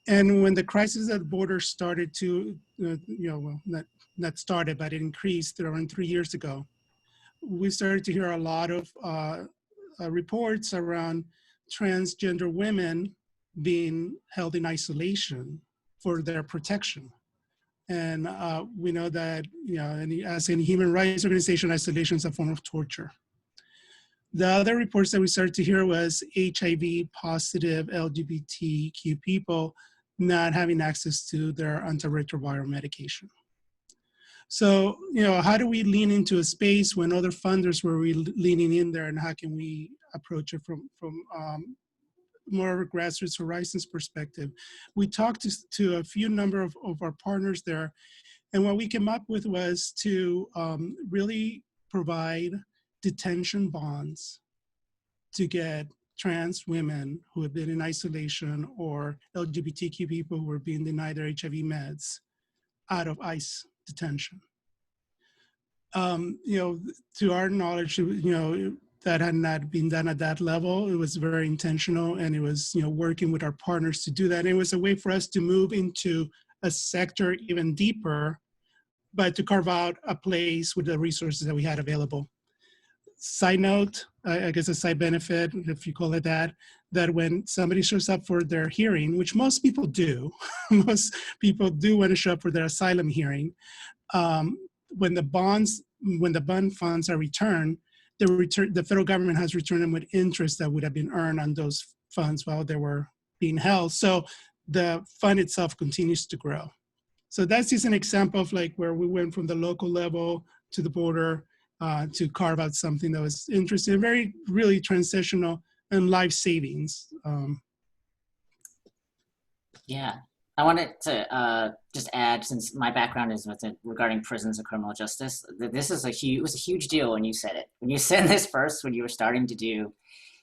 And when the crisis at the border started to, well, not started, but it increased around 3 years ago, we started to hear a lot of reports around transgender women being held in isolation for their protection. And we know that, as in human rights organization, isolation is a form of torture. The other reports that we started to hear was HIV positive LGBTQ people not having access to their antiretroviral medication. So, how do we lean into a space when other funders were leaning in there, and how can we approach it from more of a grassroots Horizons perspective? We talked to a few number of our partners there, and what we came up with was to really provide detention bonds to get trans women who have been in isolation or LGBTQ people who are being denied their HIV meds out of ICE detention. To our knowledge, that had not been done at that level. It was very intentional, and it was, working with our partners to do that. And it was a way for us to move into a sector even deeper, but to carve out a place with the resources that we had available. Side note, I guess a side benefit, if you call it that when somebody shows up for their hearing, which most people do, most people do want to show up for their asylum hearing, when the bond funds are returned, the federal government has returned them with interest that would have been earned on those funds while they were being held. So the fund itself continues to grow. So that's just an example of where we went from the local level to the border to carve out something that was interesting, very really transitional and life savings. Yeah, I wanted to just add, since my background is regarding prisons and criminal justice, that this is it was a huge deal when you said it. When you said this first, when you were starting to do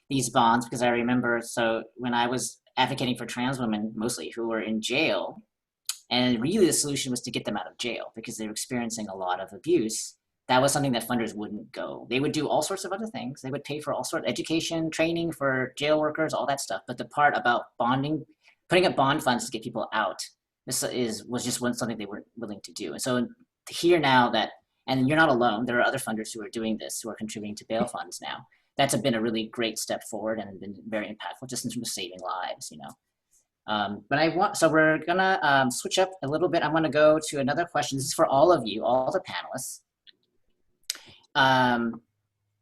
these bonds, because I remember, so when I was advocating for trans women, mostly, who were in jail, and really the solution was to get them out of jail because they were experiencing a lot of abuse. That was something that funders wouldn't go. They would do all sorts of other things. They would pay for all sorts of education, training for jail workers, all that stuff. But the part about bonding, putting up bond funds to get people out, was just something they weren't willing to do. And so to hear now that, and you're not alone, there are other funders who are doing this, who are contributing to bail funds now. That's been a really great step forward and been very impactful just in terms of saving lives, so we're gonna switch up a little bit. I wanna go to another question. This is for all of you, all the panelists.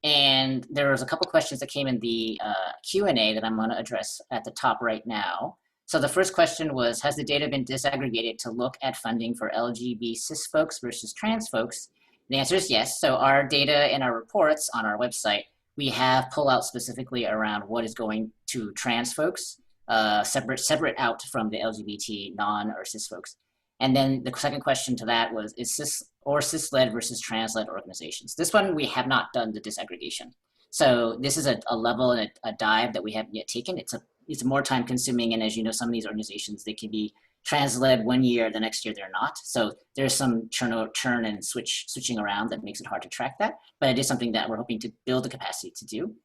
And there was a couple questions that came in the Q&A that I'm going to address at the top right now. So the first question was, has the data been disaggregated to look at funding for LGBT cis folks versus trans folks? The answer is yes. So our data in our reports on our website, we have pull out specifically around what is going to trans folks, separate out from the LGBT non or cis folks. And then the second question to that was, is cis-led versus trans-led organizations? This one, we have not done the disaggregation. So this is a level and a dive that we haven't yet taken. It's more time consuming. And as you know, some of these organizations, they can be trans-led one year, the next year they're not. So there's some churn and switching around that makes it hard to track that. But it is something that we're hoping to build the capacity to do.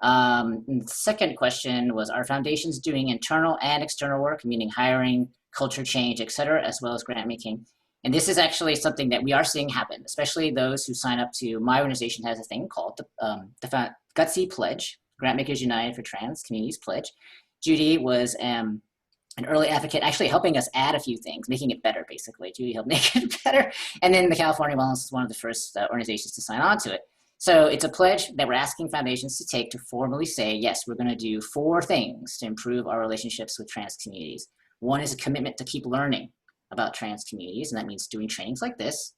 And the second question was, are foundations doing internal and external work, meaning hiring, culture change, et cetera, as well as grant making? And this is actually something that we are seeing happen, especially those who sign up to, my organization has a thing called the Gutsy Pledge, Grantmakers United for Trans Communities Pledge. Judy was an early advocate, actually helping us add a few things, making it better, basically. Judy helped make it better. And then the California Wellness is one of the first organizations to sign on to it. So it's a pledge that we're asking foundations to take to formally say, yes, we're going to do 4 things to improve our relationships with trans communities. One is a commitment to keep learning about trans communities, and that means doing trainings like this.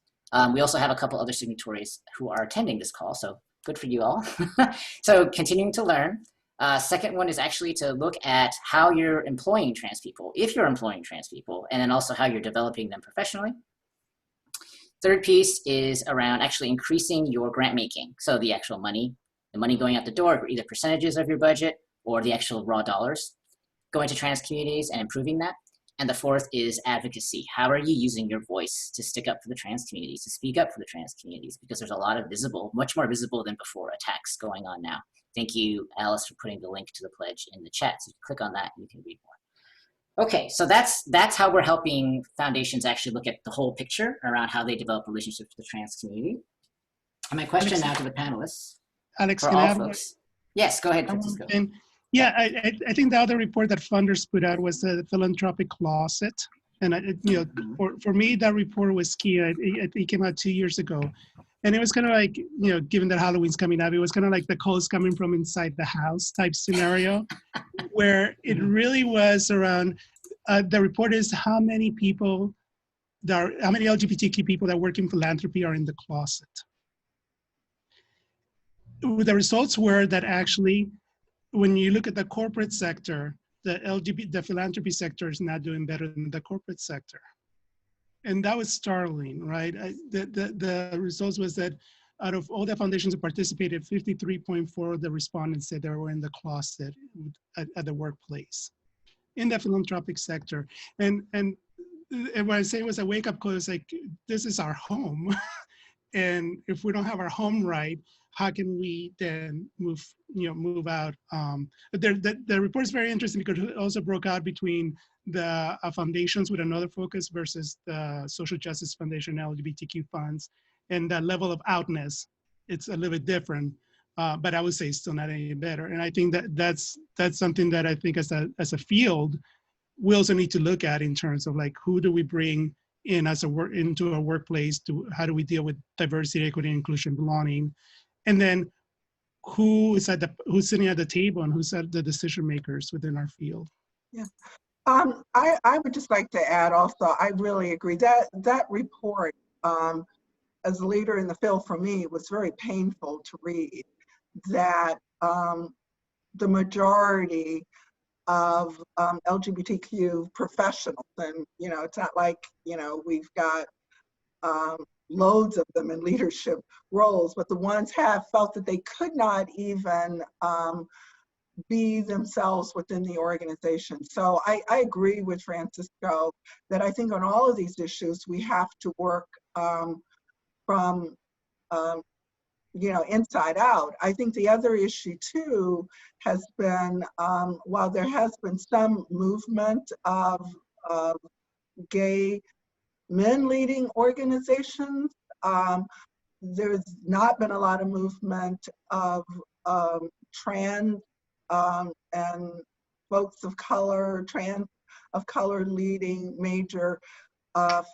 We also have a couple other signatories who are attending this call, so good for you all. So continuing to learn. Second one is actually to look at how you're employing trans people, if you're employing trans people, and then also how you're developing them professionally. Third piece is around actually increasing your grant making. So the actual money, the money going out the door, either percentages of your budget or the actual raw dollars going to trans communities and improving that. And the fourth is advocacy. How are you using your voice to stick up for the trans communities, to speak up for the trans communities? Because there's a lot of visible, much more visible than before, attacks going on now. Thank you, Alice, for putting the link to the pledge in the chat. So you click on that and you can read more. Okay, so that's how we're helping foundations actually look at the whole picture around how they develop relationships with the trans community. And my question now to the panelists, Alex, for can I all have folks. Yes, go ahead, Francisco. And yeah, I think the other report that funders put out was the Philanthropy Closet. And, for me, that report was key. It came out 2 years ago. And it was kind of like, given that Halloween's coming up, it was kind of like the calls coming from inside the house type scenario, where it really was around, the report is how many LGBTQ people that work in philanthropy are in the closet. The results were that actually, when you look at the corporate sector, the philanthropy sector is not doing better than the corporate sector. And that was startling, right? The results was that out of all the foundations that participated, 53.4% of the respondents said they were in the closet at the workplace, in the philanthropic sector. And what I say was a wake-up call, is like, this is our home. And if we don't have our home right, how can we then move out? But the report is very interesting because it also broke out between the foundations with another focus versus the social justice foundation, LGBTQ funds, and that level of outness. It's a little bit different, but I would say still not any better. And I think that's something that I think as a field, we also need to look at in terms of like, who do we bring in into a workplace? How do we deal with diversity, equity, inclusion, belonging? And then who's sitting at the table and who's at the decision makers within our field? Yeah. I would just like to add also, I really agree that report, as a leader in the field, for me, was very painful to read, that the majority of LGBTQ professionals, and it's not like we've got loads of them in leadership roles, but the ones have felt that they could not even be themselves within the organization. So I agree with Francisco that I think on all of these issues we have to work from inside out. I think the other issue too has been, while there has been some movement of gay men leading organizations, there's not been a lot of movement of trans and folks of color, trans of color leading major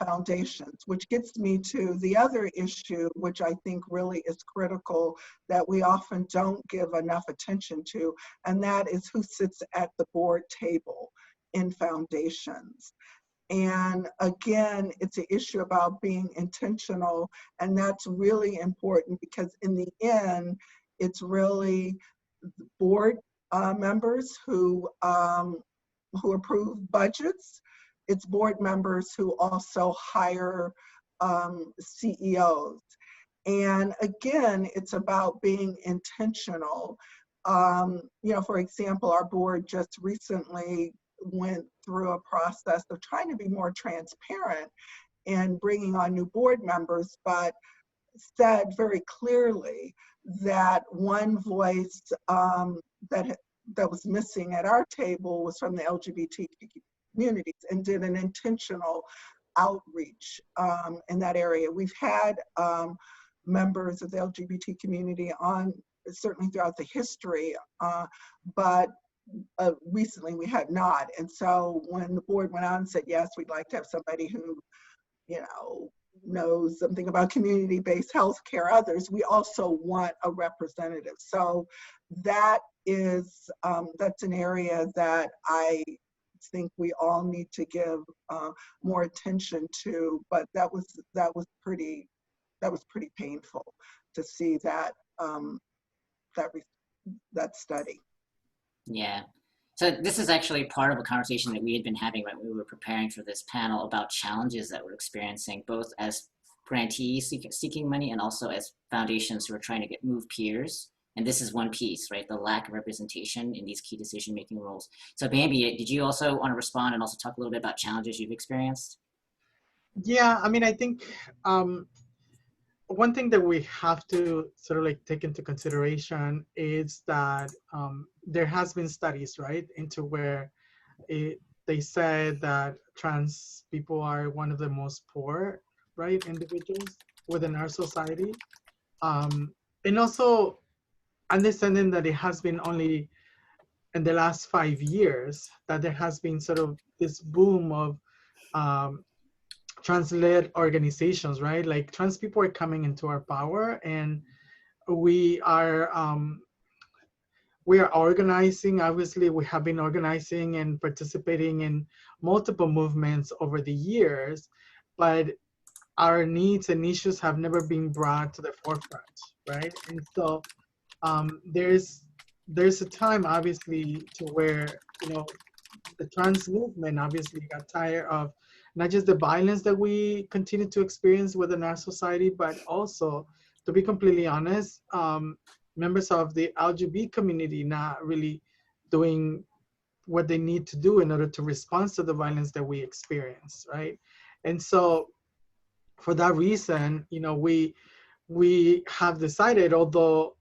foundations, which gets me to the other issue, which I think really is critical, that we often don't give enough attention to, and that is who sits at the board table in foundations. And again, it's an issue about being intentional, and that's really important because in the end, it's really board members who approve budgets. It's board members who also hire CEOs. And again, it's about being intentional. For example, our board just recently went through a process of trying to be more transparent and bringing on new board members, but said very clearly that one voice that was missing at our table was from the LGBTQ communities, and did an intentional outreach in that area. We've had members of the LGBT community on certainly throughout the history, but recently we had not. And so when the board went out and said, yes, we'd like to have somebody who, you know, knows something about community-based healthcare, others, we also want a representative. So that is, that's an area that I think we all need to give more attention to, but that was pretty painful to see that that study. Yeah. So this is actually part of a conversation that we had been having when we were preparing for this panel about challenges that we're experiencing, both as grantees seeking money and also as foundations who are trying to move peers. And this is one piece, right? The lack of representation in these key decision-making roles. So Bambi, did you also want to respond and also talk a little bit about challenges you've experienced? Yeah, I mean, I think one thing that we have to sort of like take into consideration is that there has been studies, right, into where they said that trans people are one of the most poor, right, individuals within our society. And also understanding that it has been only in the last 5 years that there has been sort of this boom of trans-led organizations, right? Like trans people are coming into our power, and we are organizing. Obviously, we have been organizing and participating in multiple movements over the years, but our needs and issues have never been brought to the forefront, right? And so there's a time, obviously, to where, you know, the trans movement obviously got tired of not just the violence that we continue to experience within our society, but also, to be completely honest, members of the LGBT community not really doing what they need to do in order to respond to the violence that we experience, right? And so for that reason, you know, we have decided, although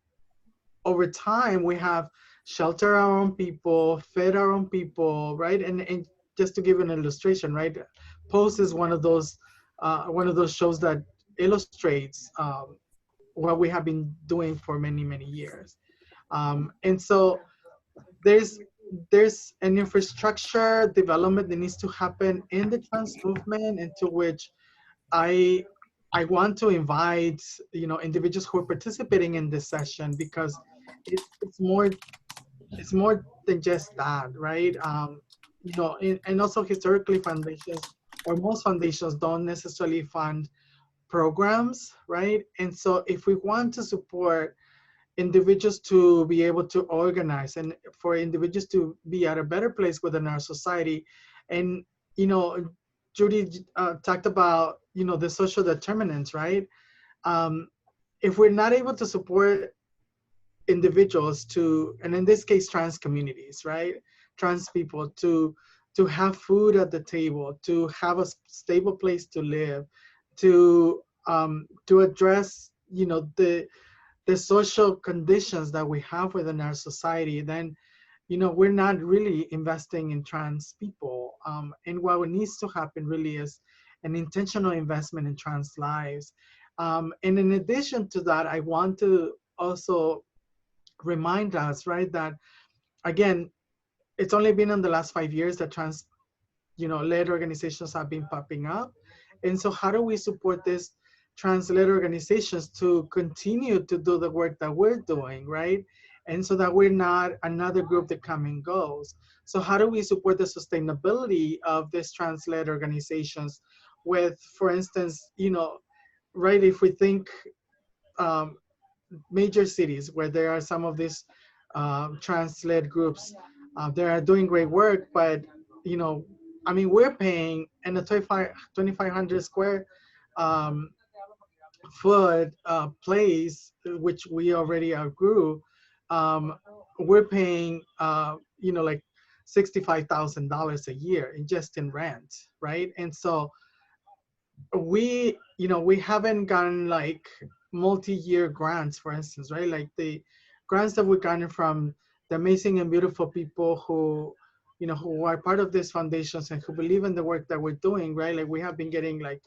over time we have sheltered our own people, fed our own people, right? And just to give an illustration, right? Pose is one of those shows that illustrates what we have been doing for many years. And so there's an infrastructure development that needs to happen in the trans movement, into which I want to invite, you know, individuals who are participating in this session, because it's more than just that, right? You know, and also historically foundations, or most foundations, don't necessarily fund programs, right? And so if we want to support individuals to be able to organize, and for individuals to be at a better place within our society, and, you know, Judy talked about, you know, the social determinants, right? If we're not able to support individuals to, and in this case, trans communities, right? Trans people to have food at the table, to have a stable place to live, to address, you know, the social conditions that we have within our society, then, you know, we're not really investing in trans people. And what needs to happen really is an intentional investment in trans lives. And in addition to that, I want to also remind us, right, that again, it's only been in the last 5 years that trans, you know, led organizations have been popping up. And so how do we support these trans-led organizations to continue to do the work that we're doing, right? And so that we're not another group that comes and goes. So how do we support the sustainability of these trans-led organizations with, for instance, you know, right, if we think major cities where there are some of these trans-led groups, they are doing great work, but, you know, I mean, we're paying in a 2,500 square foot place, which we already outgrew. We're paying, you know, like $65,000 a year just in rent, right? And so we, you know, we haven't gotten like multi-year grants, for instance, right? Like the grants that we've gotten from the amazing and beautiful people who who are part of these foundations and who believe in the work that we're doing, right? Like we have been getting like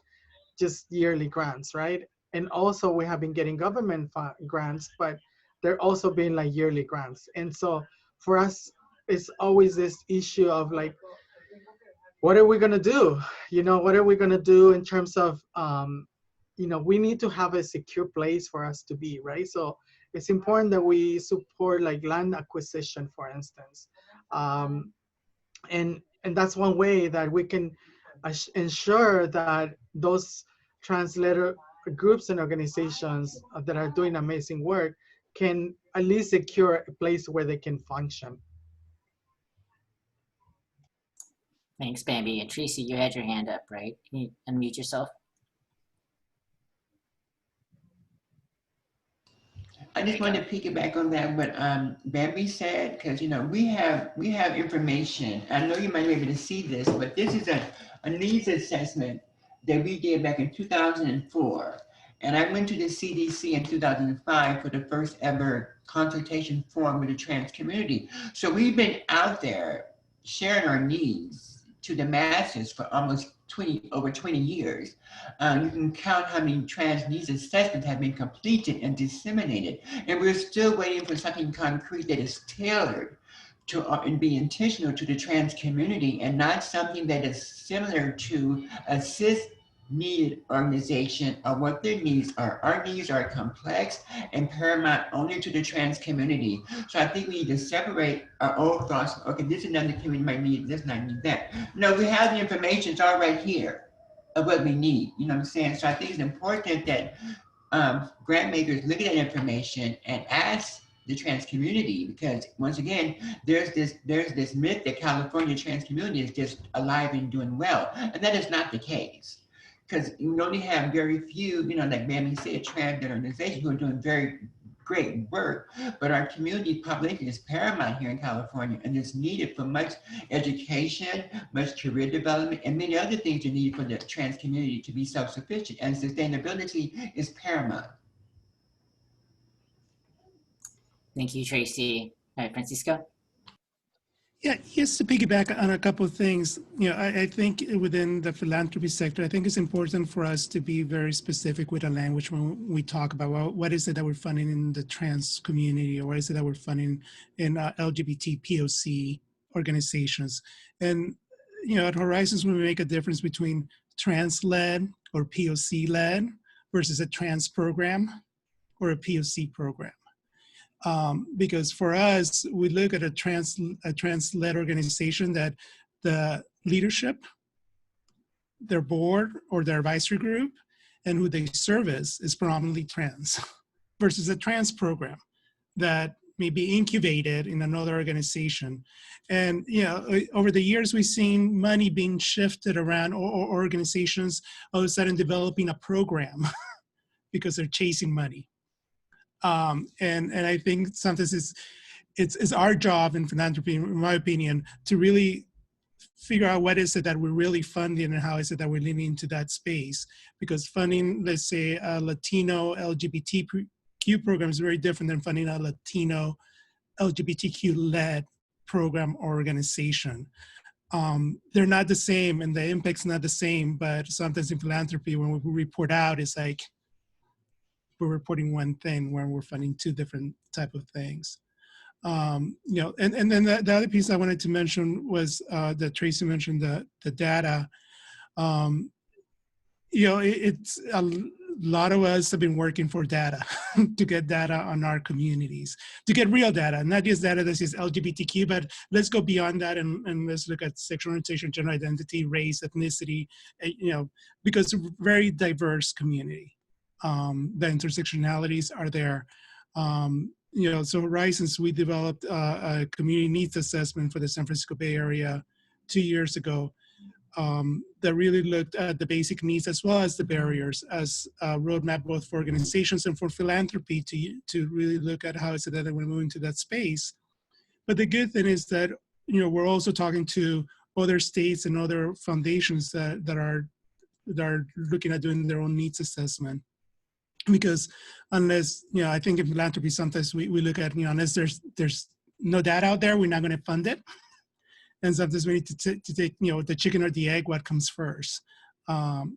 just yearly grants, right? And also we have been getting government grants, but they're also being like yearly grants. And so for us, it's always this issue of like, what are we gonna do? What are we gonna do in terms of, we need to have a secure place for us to be, right? So it's important that we support like land acquisition, for instance. And that's one way that we can ensure that those translator groups and organizations that are doing amazing work can at least secure a place where they can function. Thanks, Bambi. And Tracy, you had your hand up, right? Can you unmute yourself? I just wanted to piggyback on that what Bambi said, because we have information. I know you might be able to see this, but this is a needs assessment that we did back in 2004. And I went to the CDC in 2005 for the first ever consultation forum with the trans community. So we've been out there sharing our needs to the masses for almost over 20 years. You can count how many trans needs assessments have been completed and disseminated. And we're still waiting for something concrete that is tailored to and be intentional to the trans community, and not something that is similar to a cis needed organization or what their needs are. Our needs are complex and paramount only to the trans community. So I think we need to separate our old thoughts. Okay, this is another community might need this, not need that. No, we have the information, it's all right here of what we need, you know what I'm saying? So I think it's important that grant makers look at that information and ask the trans community, because once again, there's this myth that California trans community is just alive and doing well, and that is not the case. Because we only have very few, like Mamie said, trans organizations who are doing very great work, but our community population is paramount here in California, and it's needed for much education, much career development, and many other things are needed for the trans community to be self-sufficient, and sustainability is paramount. Thank you, Tracy. All right, Francisco? Yeah, just to piggyback on a couple of things, I think within the philanthropy sector, I think it's important for us to be very specific with our language when we talk about, well, what is it that we're funding in the trans community, or what is it that we're funding in LGBT POC organizations. And, at Horizons, we make a difference between trans-led or POC-led versus a trans program or a POC program. Because for us, we look at a trans-led organization that the leadership, their board or their advisory group, and who they service is predominantly trans, versus a trans program that may be incubated in another organization. And over the years, we've seen money being shifted around, or organizations all of a sudden developing a program because they're chasing money. And I think sometimes it's our job in philanthropy, in my opinion, to really figure out what is it that we're really funding and how is it that we're leaning into that space. Because funding, let's say, a Latino LGBTQ program is very different than funding a Latino LGBTQ-led program or organization. They're not the same, and the impact's not the same, but sometimes in philanthropy, when we report out, it's like, we're reporting one thing where we're funding two different type of things. And then the other piece I wanted to mention was that Tracy mentioned the data. It's a lot of us have been working for data to get data on our communities, to get real data, not just data that says LGBTQ, but let's go beyond that and let's look at sexual orientation, gender identity, race, ethnicity, because it's a very diverse community. The intersectionalities are there. So Horizons, we developed a community needs assessment for the San Francisco Bay Area 2 years ago that really looked at the basic needs as well as the barriers as a roadmap both for organizations and for philanthropy to really look at how is it that we're moving to that space. But the good thing is that, we're also talking to other states and other foundations that are looking at doing their own needs assessment. Because unless, I think in philanthropy, sometimes we look at, unless there's no data out there, we're not going to fund it. And sometimes we need to take, the chicken or the egg, what comes first.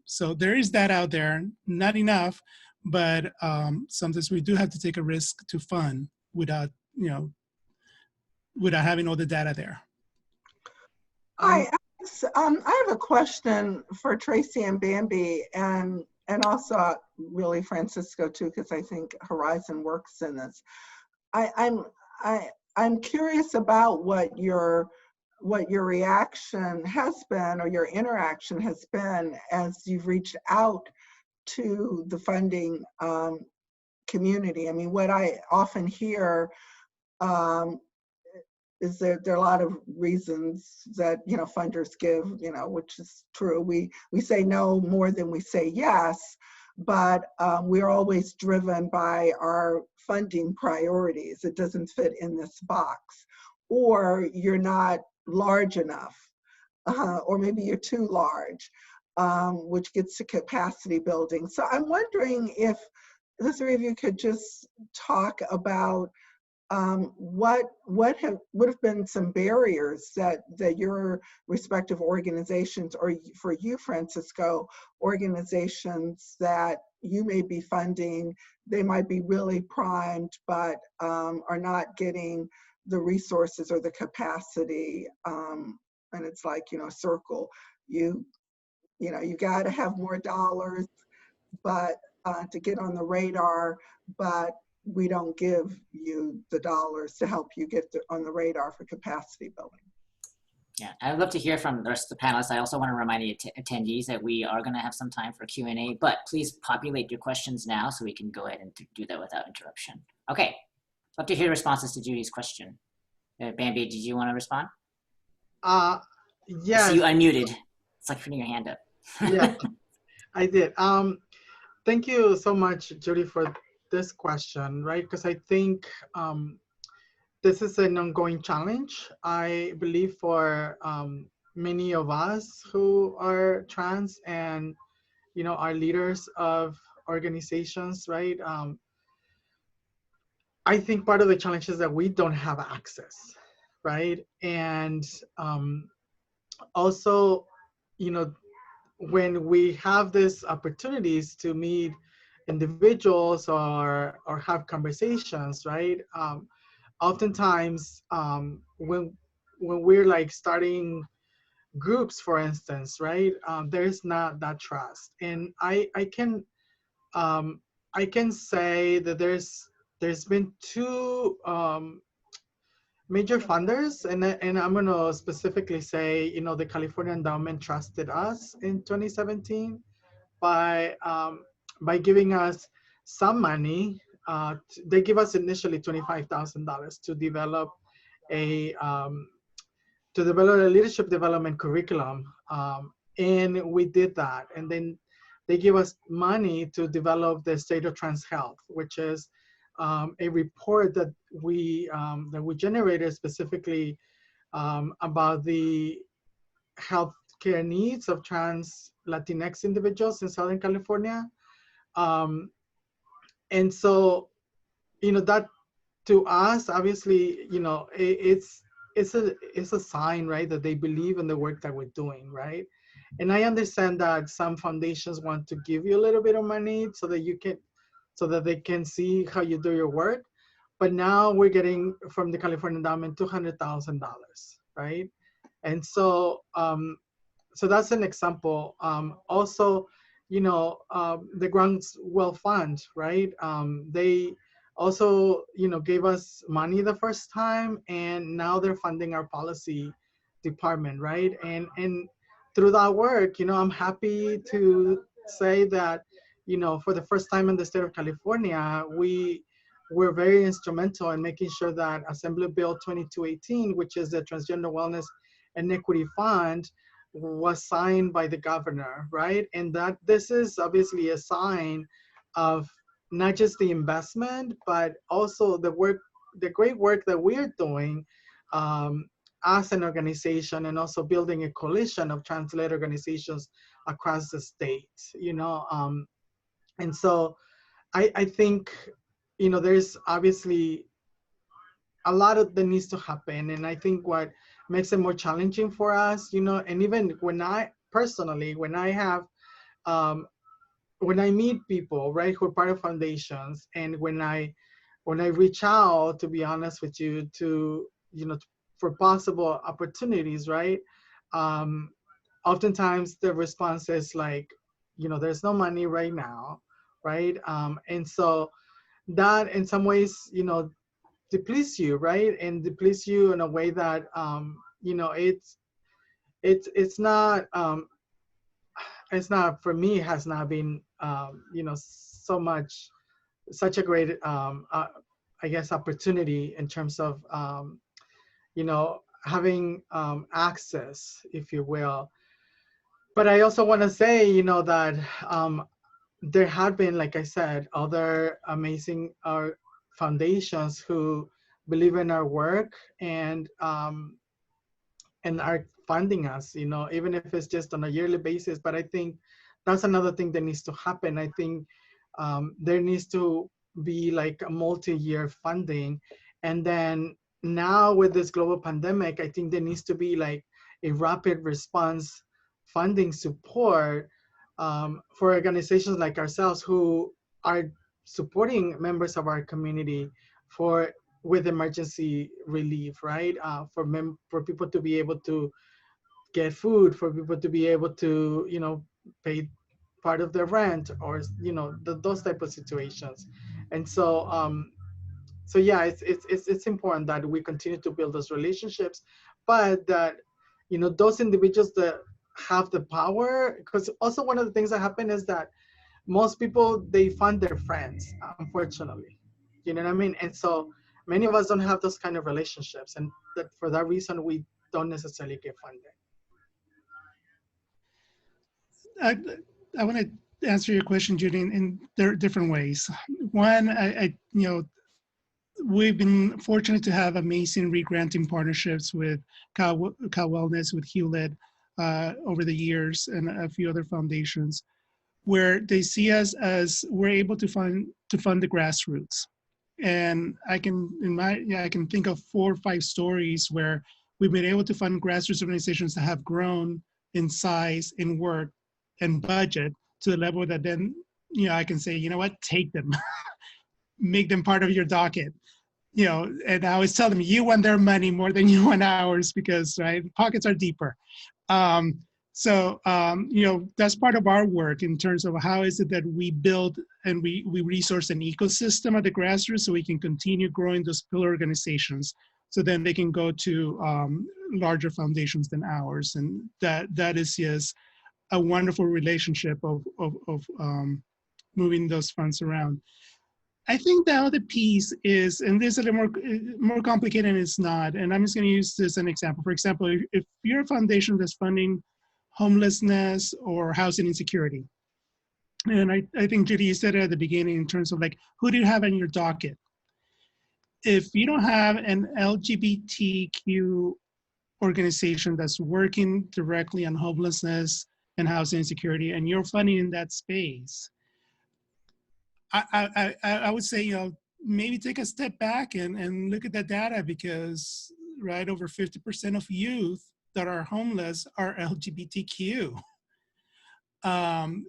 So there is that out there, not enough, but sometimes we do have to take a risk to fund without, without having all the data there. Hi, Alex. I have a question for Tracy and Bambi, and also really Francisco too, because I think Horizon works in this. I'm curious about what your reaction has been, or your interaction has been, as you've reached out to the funding community. I mean, what I often hear is that there are a lot of reasons that funders give, which is true. We say no more than we say yes, but we're always driven by our funding priorities. It doesn't fit in this box, or you're not large enough, or maybe you're too large, which gets to capacity building. So I'm wondering if the three of you could just talk about what would have been some barriers that your respective organizations, or for you, Francisco, organizations that you may be funding, they might be really primed, but are not getting the resources or the capacity. And it's like, circle. You got to have more dollars, but to get on the radar, but we don't give you the dollars to help you get on the radar for capacity building. Yeah, I'd love to hear from the rest of the panelists. I also want to remind the attendees that we are going to have some time for Q&A, but please populate your questions now so we can go ahead and do that without interruption. Okay, love to hear responses to Judy's question. Bambi, did you want to respond? Yes. I see you unmuted. It's like putting your hand up. Yeah, I did. Thank you so much, Judy, for this question, right? Because I think this is an ongoing challenge, I believe, for many of us who are trans and, are leaders of organizations, right? I think part of the challenge is that we don't have access, right? And also, when we have these opportunities to meet individuals or have conversations, right? Oftentimes, when we're like starting groups, for instance, right? There's not that trust, and I can say that there's been two major funders, and I'm gonna specifically say, the California Endowment trusted us in 2017 by giving us some money. They give us initially $25,000 to develop a leadership development curriculum, and we did that. And then they give us money to develop the State of Trans Health, which is a report that we generated specifically about the healthcare needs of trans Latinx individuals in Southern California. And so, that to us, obviously, it's a sign, right, that they believe in the work that we're doing, right? And I understand that some foundations want to give you a little bit of money so that they can see how you do your work. But now we're getting from the California Endowment $200,000, right? And so, so that's an example. Also, the Groundswell Fund, right? They also, gave us money the first time, and now they're funding our policy department, right? And through that work, I'm happy to say that, for the first time in the state of California, we were very instrumental in making sure that Assembly Bill 2218, which is the Transgender Wellness and Equity Fund, was signed by the governor, right? And that this is obviously a sign of not just the investment, but also the great work that we're doing as an organization, and also building a coalition of trans-led organizations across the state, and so I think, there's obviously a lot that needs to happen. And I think what makes it more challenging for us, you know. And even when I personally, when I meet people, right, who are part of foundations, and when I reach out, to be honest with you, to, you know, for possible opportunities, right, oftentimes the response is like, you know, there's no money right now, right, and so that in some ways, you know, depletes you, right, and depletes you in a way that, you know, it's not, it's not, for me, has not been, you know, such a great, I guess, opportunity in terms of, you know, having access, if you will. But I also want to say, you know, that there have been, like I said, other amazing foundations who believe in our work and are funding us, you know, even if it's just on a yearly basis. But I think that's another thing that needs to happen. I think there needs to be like a multi-year funding. And then now with this global pandemic, I think there needs to be like a rapid response funding support for organizations like ourselves who are supporting members of our community for with emergency relief, right? For people to be able to get food, for people to be able to, you know, pay part of their rent, or, you know, those type of situations. And so, so yeah, it's important that we continue to build those relationships, but that, you know, those individuals that have the power, because also one of the things that happen is that most people, they fund their friends, unfortunately, you know what I mean? And so many of us don't have those kind of relationships, and that for that reason we don't necessarily get funded. I want to answer your question, Judy, in different ways. One, you know, we've been fortunate to have amazing re-granting partnerships with Cal Wellness, with Hewlett over the years, and a few other foundations, where they see us as we're able to fund the grassroots. And I can think of 4 or 5 stories where we've been able to fund grassroots organizations that have grown in size, in work, and budget to the level that then, you know, I can say, you know what, take them, make them part of your docket. You know, and I always tell them, you want their money more than you want ours, because, right, pockets are deeper. You know, that's part of our work in terms of how is it that we build and we resource an ecosystem at the grassroots so we can continue growing those pillar organizations, so then they can go to larger foundations than ours. And that is just a wonderful relationship of moving those funds around. I think the other piece is, and this is a little more complicated, and it's not, and I'm just going to use this as an example. For example, if you're a foundation that's funding homelessness or housing insecurity, and I think Judy, you said it at the beginning in terms of like, who do you have in your docket? If you don't have an LGBTQ organization that's working directly on homelessness and housing insecurity, and you're funding in that space, I would say, you know, maybe take a step back and look at that data, because, right, over 50% of youth that are homeless are LGBTQ.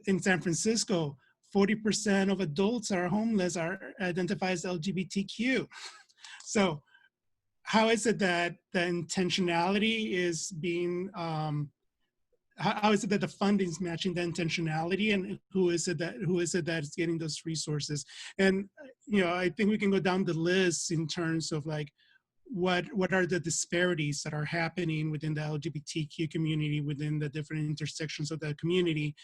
In San Francisco, 40% of adults that are homeless are identified as LGBTQ. So how is it that the intentionality is being, how is it that the funding is matching the intentionality, and who is it that's getting those resources? And, you know, I think we can go down the list in terms of like, what are the disparities that are happening within the LGBTQ community, within the different intersections of that community,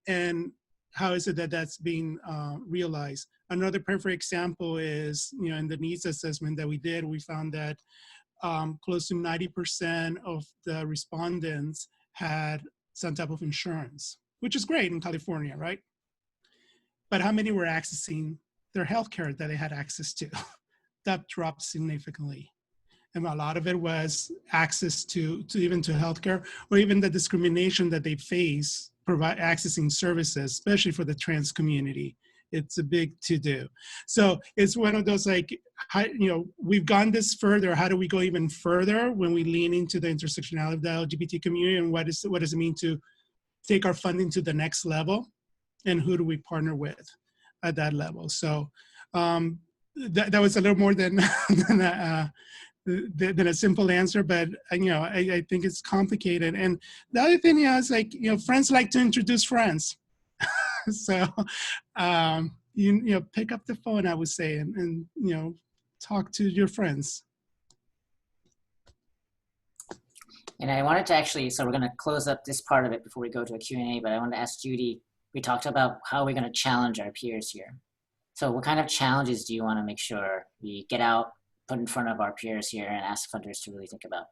and how is it that that's being realized? Another perfect example is, you know, in the needs assessment that we did, we found that close to 90% of the respondents had some type of insurance, which is great in California, right? But how many were accessing their healthcare that they had access to? That dropped significantly. And a lot of it was access to healthcare, or even the discrimination that they face accessing services, especially for the trans community. it's a big to do. So it's one of those like, how, we've gone this further. How do we go even further when we lean into the intersectionality of the LGBT community, and what does it mean to take our funding to the next level, and who do we partner with at that level? So that was a little more than than a simple answer, but I think it's complicated. And the other thing is like, friends like to introduce friends. So pick up the phone, I would say, and talk to your friends. And I wanted to actually, so we're going to close up this part of it before we go to a Q&A, but I wanted to ask Judy, we talked about how we're going to challenge our peers here. So what kind of challenges do you want to make sure we get out, put in front of our peers here, and ask funders to really think about?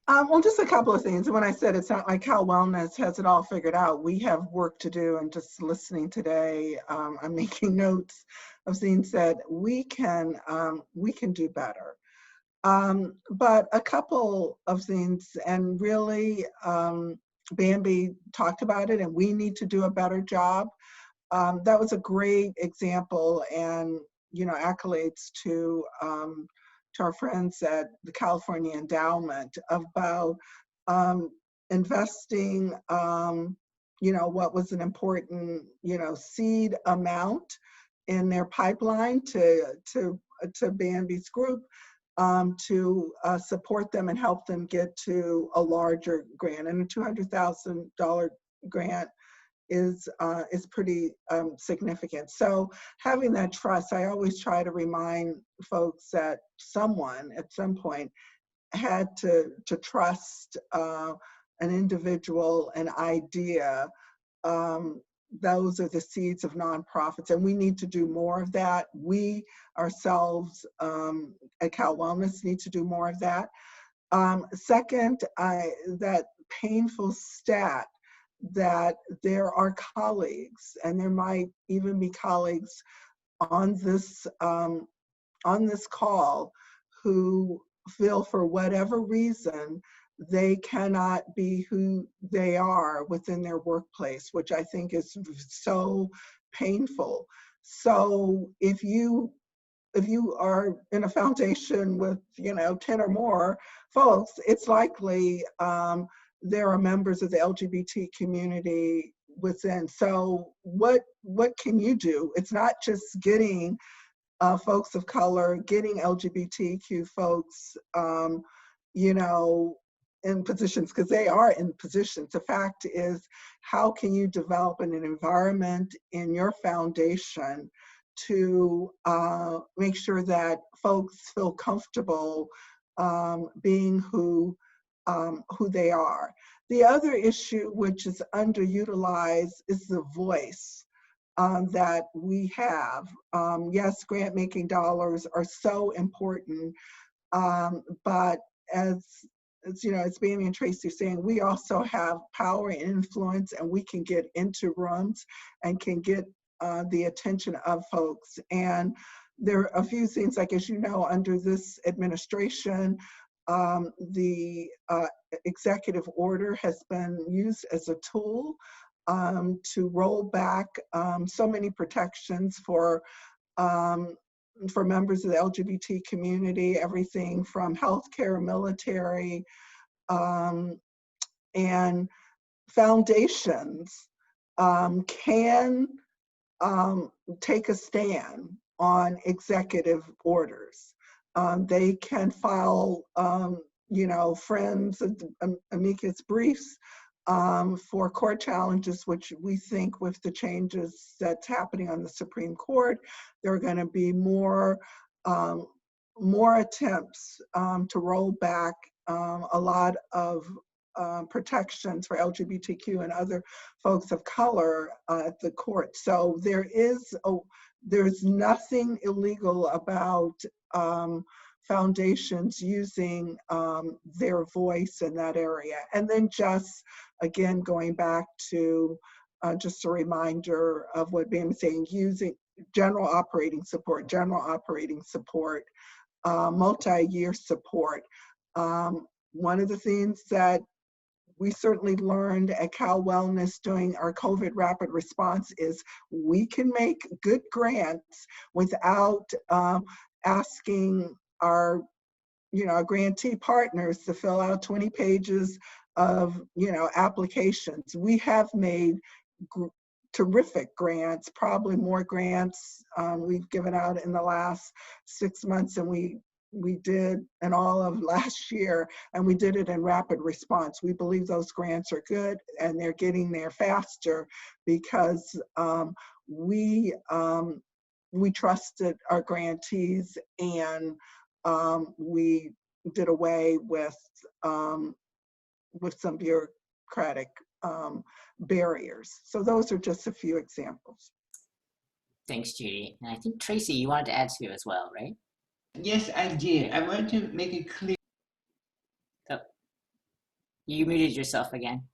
Well, just a couple of things. When I said it's not like Cal Wellness has it all figured out, we have work to do. And just listening today, I'm making notes of things that we can do better. But a couple of things, and really, Bambi talked about it, and we need to do a better job. That was a great example, and accolades to our friends at the California Endowment about investing, what was an important, seed amount in their pipeline to Bambi's group, to support them and help them get to a larger grant. And a $200,000 grant is pretty significant. So having that trust, I always try to remind folks that someone at some point had to trust an individual, an idea. Those are the seeds of nonprofits, and we need to do more of that. We ourselves at Cal Wellness need to do more of that. Second, that painful stat that there are colleagues, and there might even be colleagues on this call, who feel for whatever reason they cannot be who they are within their workplace, which I think is so painful. So if you are in a foundation with 10 or more folks, it's likely there are members of the LGBT community within. So what can you do? It's not just getting folks of color, getting LGBTQ folks, in positions, because they are in positions. The fact is, how can you develop an environment in your foundation to make sure that folks feel comfortable being who they are? The other issue, which is underutilized, is the voice that we have. Yes, grant making dollars are so important, but as Bambi and Tracy are saying, we also have power and influence, and we can get into rooms and can get the attention of folks. And there are a few things, like, as you know, under this administration, the executive order has been used as a tool to roll back so many protections for members of the LGBT community, everything from healthcare, military, and foundations can take a stand on executive orders. They can file, friends, amicus briefs for court challenges, which we think with the changes that's happening on the Supreme Court, there are going to be more attempts to roll back a lot of protections for LGBTQ and other folks of color at the court. So there's nothing illegal about foundations using their voice in that area. And then just, again, going back to just a reminder of what Bam is saying, using general operating support, multi-year support. One of the things that we certainly learned at Cal Wellness during our COVID rapid response is we can make good grants without asking our our grantee partners to fill out 20 pages of, applications. We have made terrific grants, probably more grants we've given out in the last 6 months than we did in all of last year, and we did it in rapid response. We believe those grants are good and they're getting there faster because we trusted our grantees, and we did away with some bureaucratic barriers. So those are just a few examples. Thanks, Judy. And I think Tracy, you wanted to add to as well, right? Yes, I did. I wanted to make it clear. Oh, you muted yourself again.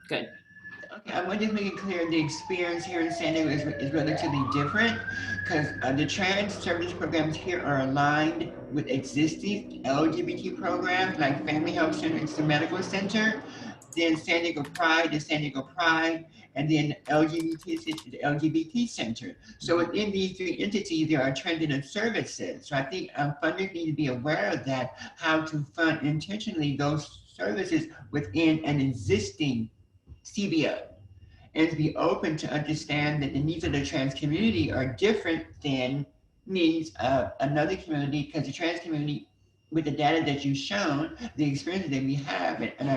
Good. Okay, I want to make it clear the experience here in San Diego is relatively different because the trans service programs here are aligned with existing LGBT programs like Family Health Center and the Medical Center, then San Diego Pride, the San Diego Pride, and then the LGBT Center. So within these three entities, there are transitive services. So I think funders need to be aware of that, how to fund intentionally those services within an existing CBO, and to be open to understand that the needs of the trans community are different than needs of another community, because the trans community, with the data that you've shown, the experiences that we have, and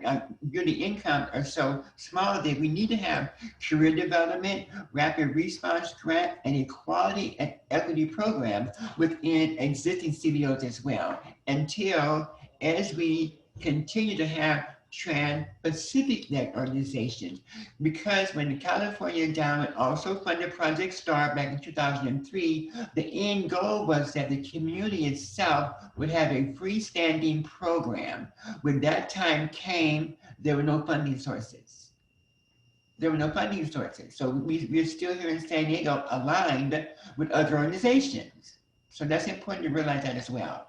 our yearly income are so small that we need to have career development, rapid response grant, and equality and equity programs within existing CBOs as well, until as we continue to have trans-Pacific-led organizations. Because when the California Endowment also funded Project STAR back in 2003, the end goal was that the community itself would have a freestanding program. When that time came, there were no funding sources. There were no funding sources. So we're still here in San Diego aligned with other organizations. So that's important to realize that as well.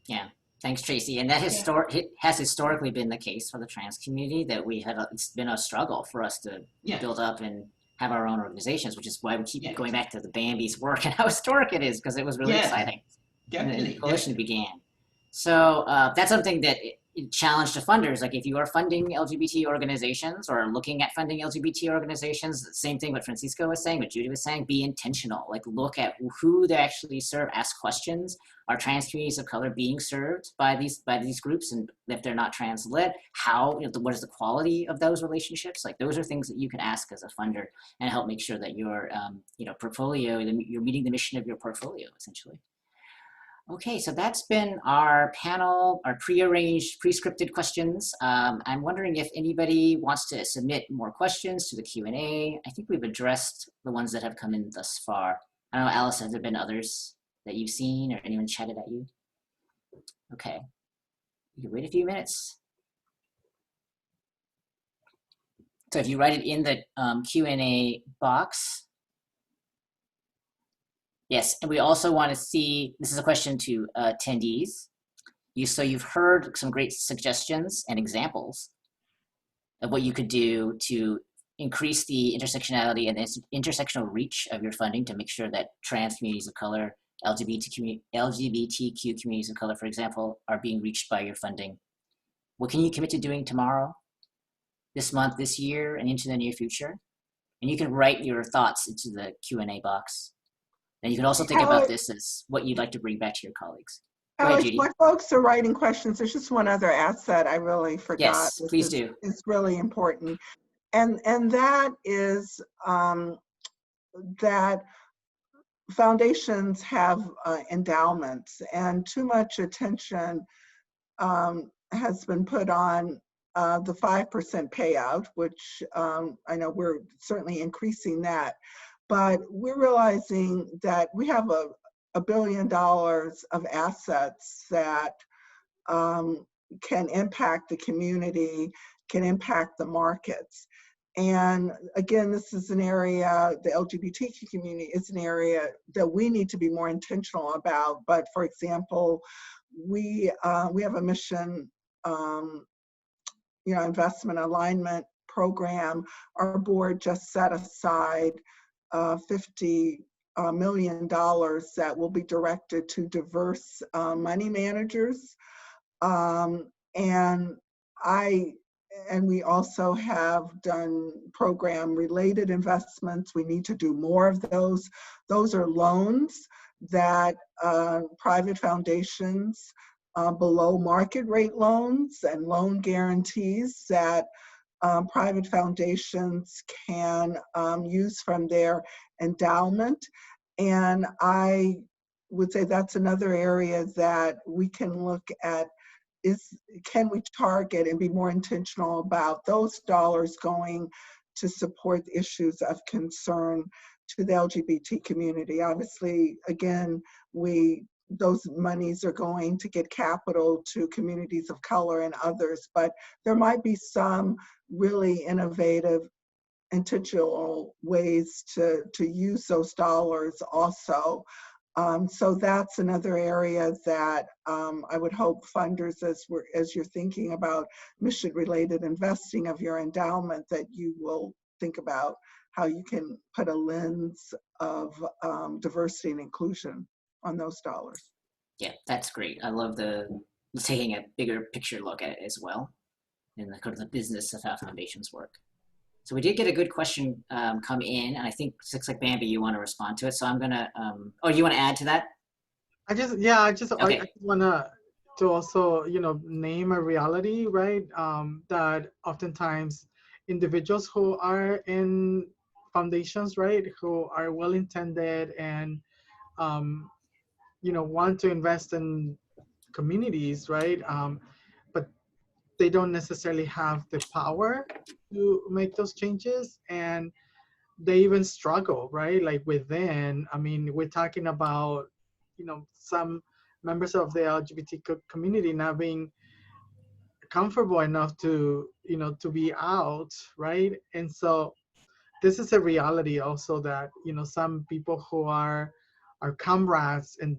Yeah. Thanks, Tracy. And that it has historically been the case for the trans community, that it's been a struggle for us to build up and have our own organizations, which is why we keep going back to the Bambi's work and how historic it is, because it was really exciting. Definitely. And the coalition began. So that's something that it challenged to funders. Like if you are funding LGBT organizations or looking at funding LGBT organizations, same thing what Francisco was saying, what Judy was saying, be intentional. Like look at who they actually serve, ask questions. Are trans communities of color being served by these groups? And if they're not trans lit, how, what is the quality of those relationships? Like those are things that you can ask as a funder and help make sure that your portfolio, you're meeting the mission of your portfolio essentially. Okay, so that's been our panel, our pre-arranged, pre-scripted questions. I'm wondering if anybody wants to submit more questions to the Q&A. I think we've addressed the ones that have come in thus far. I don't know, Alice, have there been others that you've seen or anyone chatted at you? Okay, you can wait a few minutes. So if you write it in the Q&A box. Yes, and we also want to see, this is a question to attendees. So you've heard some great suggestions and examples of what you could do to increase the intersectionality and intersectional reach of your funding to make sure that trans communities of color, LGBTQ communities of color, for example, are being reached by your funding. What can you commit to doing tomorrow, this month, this year, and into the near future? And you can write your thoughts into the Q&A box. And you can also think about this as what you'd like to bring back to your colleagues. Go ahead, Judy. When folks are writing questions, there's just one other asset I really forgot. Yes, please do. It's really important. And that is that foundations have endowments, and too much attention has been put on the 5% payout, which I know we're certainly increasing that. But we're realizing that we have $1 billion of assets that can impact the community, can impact the markets. And again, this is an area, the LGBTQ community is an area that we need to be more intentional about. But for example, we have a mission, investment alignment program. Our board just set aside $50 million that will be directed to diverse money managers. And we also have done program related investments. We need to do more of those. Those are loans that private foundations, below market rate loans and loan guarantees that private foundations can use from their endowment. And I would say that's another area that we can look at, can we target and be more intentional about those dollars going to support issues of concern to the LGBT community. Obviously, again, those monies are going to get capital to communities of color and others, but there might be some really innovative, intentional ways to use those dollars also. So that's another area that I would hope funders, as you're thinking about mission-related investing of your endowment, that you will think about how you can put a lens of diversity and inclusion on those dollars. Yeah, that's great. I love the taking a bigger picture look at it as well, and the kind of the business of how foundations work. So we did get a good question come in, and I think it looks like Bambi, you want to respond to it. So I'm gonna. Oh, you want to add to that? I just Okay. want to also, name a reality, right? That oftentimes individuals who are in foundations, right, who are well-intended and, want to invest in communities, right? But they don't necessarily have the power to make those changes, and they even struggle, right? Like within, I mean, we're talking about, some members of the LGBT community not being comfortable enough to, to be out, right? And so this is a reality also that, some people who are our comrades in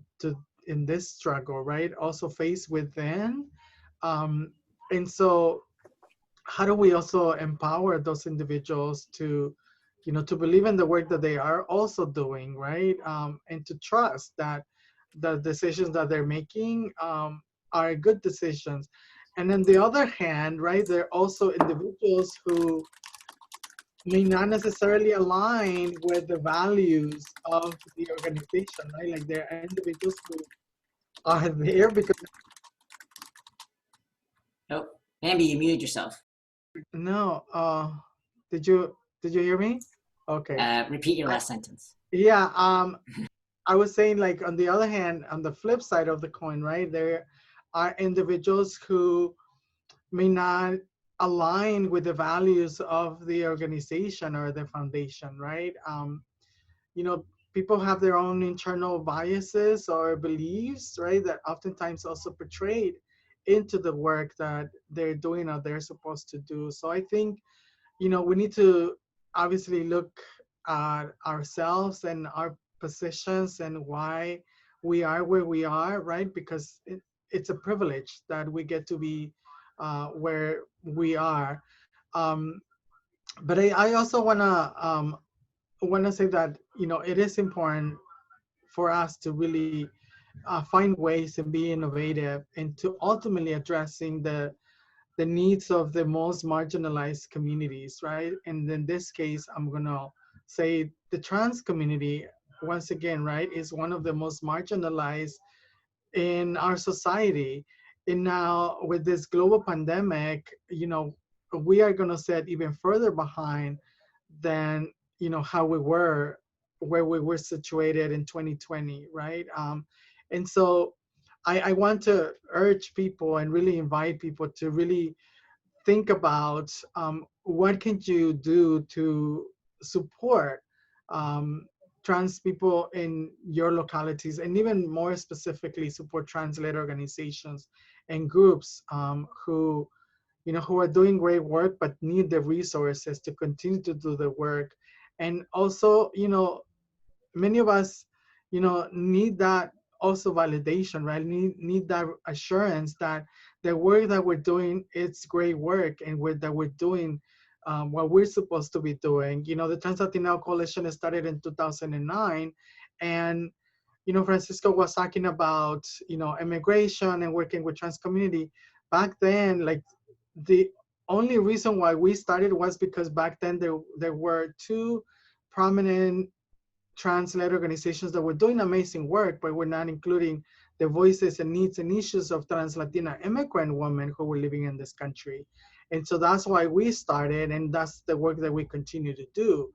this struggle, right, also face within. And so how do we also empower those individuals to, to believe in the work that they are also doing, right? And to trust that the decisions that they're making are good decisions. And on the other hand, right, there are also individuals who may not necessarily align with the values of the organization, right? Like there are individuals who are there because Oh, Bambi, you muted yourself. no, did you hear me? Okay. Repeat your last sentence. Yeah, I was saying, like, on the other hand, on the flip side of the coin, right, there are individuals who may not align with the values of the organization or the foundation, right? People have their own internal biases or beliefs, right, that oftentimes also portrayed into the work that they're doing or they're supposed to do. So I think, we need to obviously look at ourselves and our positions and why we are where we are, right? Because it's a privilege that we get to be where we are. But I also wanna say that, it is important for us to really find ways and be innovative and to ultimately addressing the needs of the most marginalized communities, right? And in this case, I'm gonna say the trans community, once again, right, is one of the most marginalized in our society. And now with this global pandemic, we are gonna set even further behind than, how we were, where we were situated in 2020, right? And so I want to urge people and really invite people to really think about what can you do to support trans people in your localities, and even more specifically support trans-led organizations and groups who who are doing great work but need the resources to continue to do the work. And also, many of us, need that also validation, right? Need that assurance that the work that we're doing, it's great work, and that we're doing what we're supposed to be doing. The Trans Latino Coalition started in 2009, and Francisco was talking about immigration and working with trans community. Back then, like, the only reason why we started was because back then there were two prominent trans-led organizations that were doing amazing work, but were not including the voices and needs and issues of trans Latina immigrant women who were living in this country. And so that's why we started, and that's the work that we continue to do.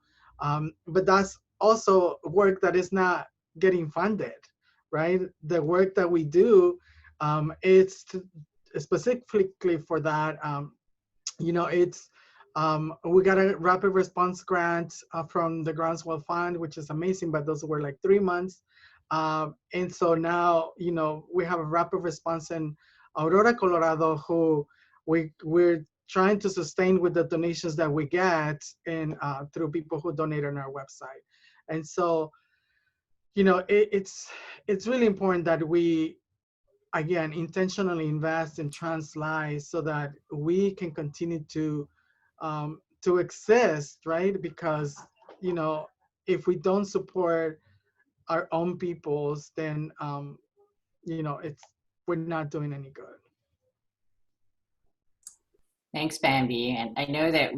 But that's also work that is not getting funded, right? The work that we do, it's specifically for that. It's we got a rapid response grant from the Groundswell Fund, which is amazing, but those were like 3 months. And so now, we have a rapid response in Aurora, Colorado, who we're trying to sustain with the donations that we get and through people who donate on our website. And so, it's really important that we, again, intentionally invest in trans lives so that we can continue to exist, right? Because if we don't support our own peoples, then we're not doing any good. Thanks, Bambi. And I know that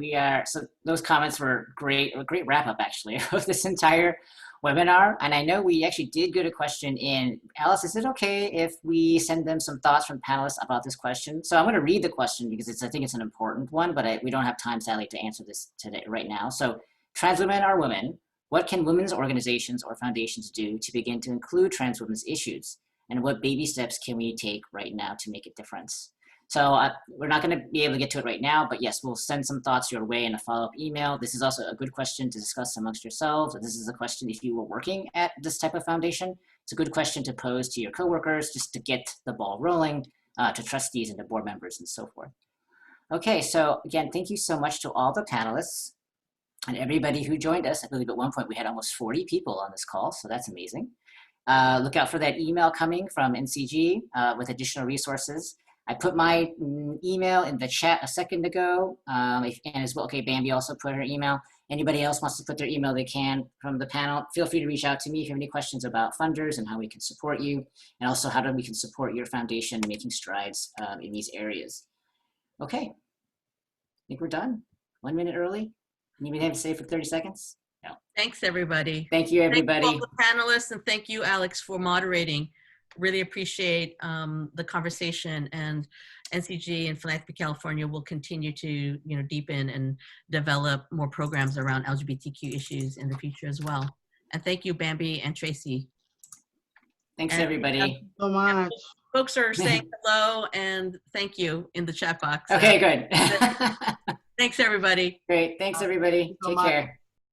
so those comments were a great wrap up actually of this entire webinar. And I know we actually did get a question in. Alice, is it okay if we send them some thoughts from panelists about this question? So I'm going to read the question because I think it's an important one, but we don't have time, sadly, to answer this today right now. So, trans women are women. What can women's organizations or foundations do to begin to include trans women's issues? And what baby steps can we take right now to make a difference? So we're not going to be able to get to it right now, but yes, we'll send some thoughts your way in a follow-up email. This is also a good question to discuss amongst yourselves. This is a question if you were working at this type of foundation. It's a good question to pose to your coworkers just to get the ball rolling, to trustees and to board members and so forth. Okay, so again, thank you so much to all the panelists and everybody who joined us. I believe at one point we had almost 40 people on this call, so that's amazing. Look out for that email coming from NCG with additional resources. I put my email in the chat a second ago, and as well, okay, Bambi also put her email. Anybody else wants to put their email, they can from the panel. Feel free to reach out to me if you have any questions about funders and how we can support you, and also how we can support your foundation in making strides in these areas. Okay, I think we're done. 1 minute early. Anybody have to say for 30 seconds? No. Thanks, everybody. Thank you, everybody. Thank you all the panelists, and thank you, Alex, for moderating. Really appreciate the conversation, and NCG and Philanthropy California will continue to deepen and develop more programs around LGBTQ issues in the future as well. And thank you, Bambi and Tracy. Thanks, everybody. Thank you so much. Folks are saying hello and thank you in the chat box. Okay, good. Thanks, everybody. Great. Thanks, everybody. Take care.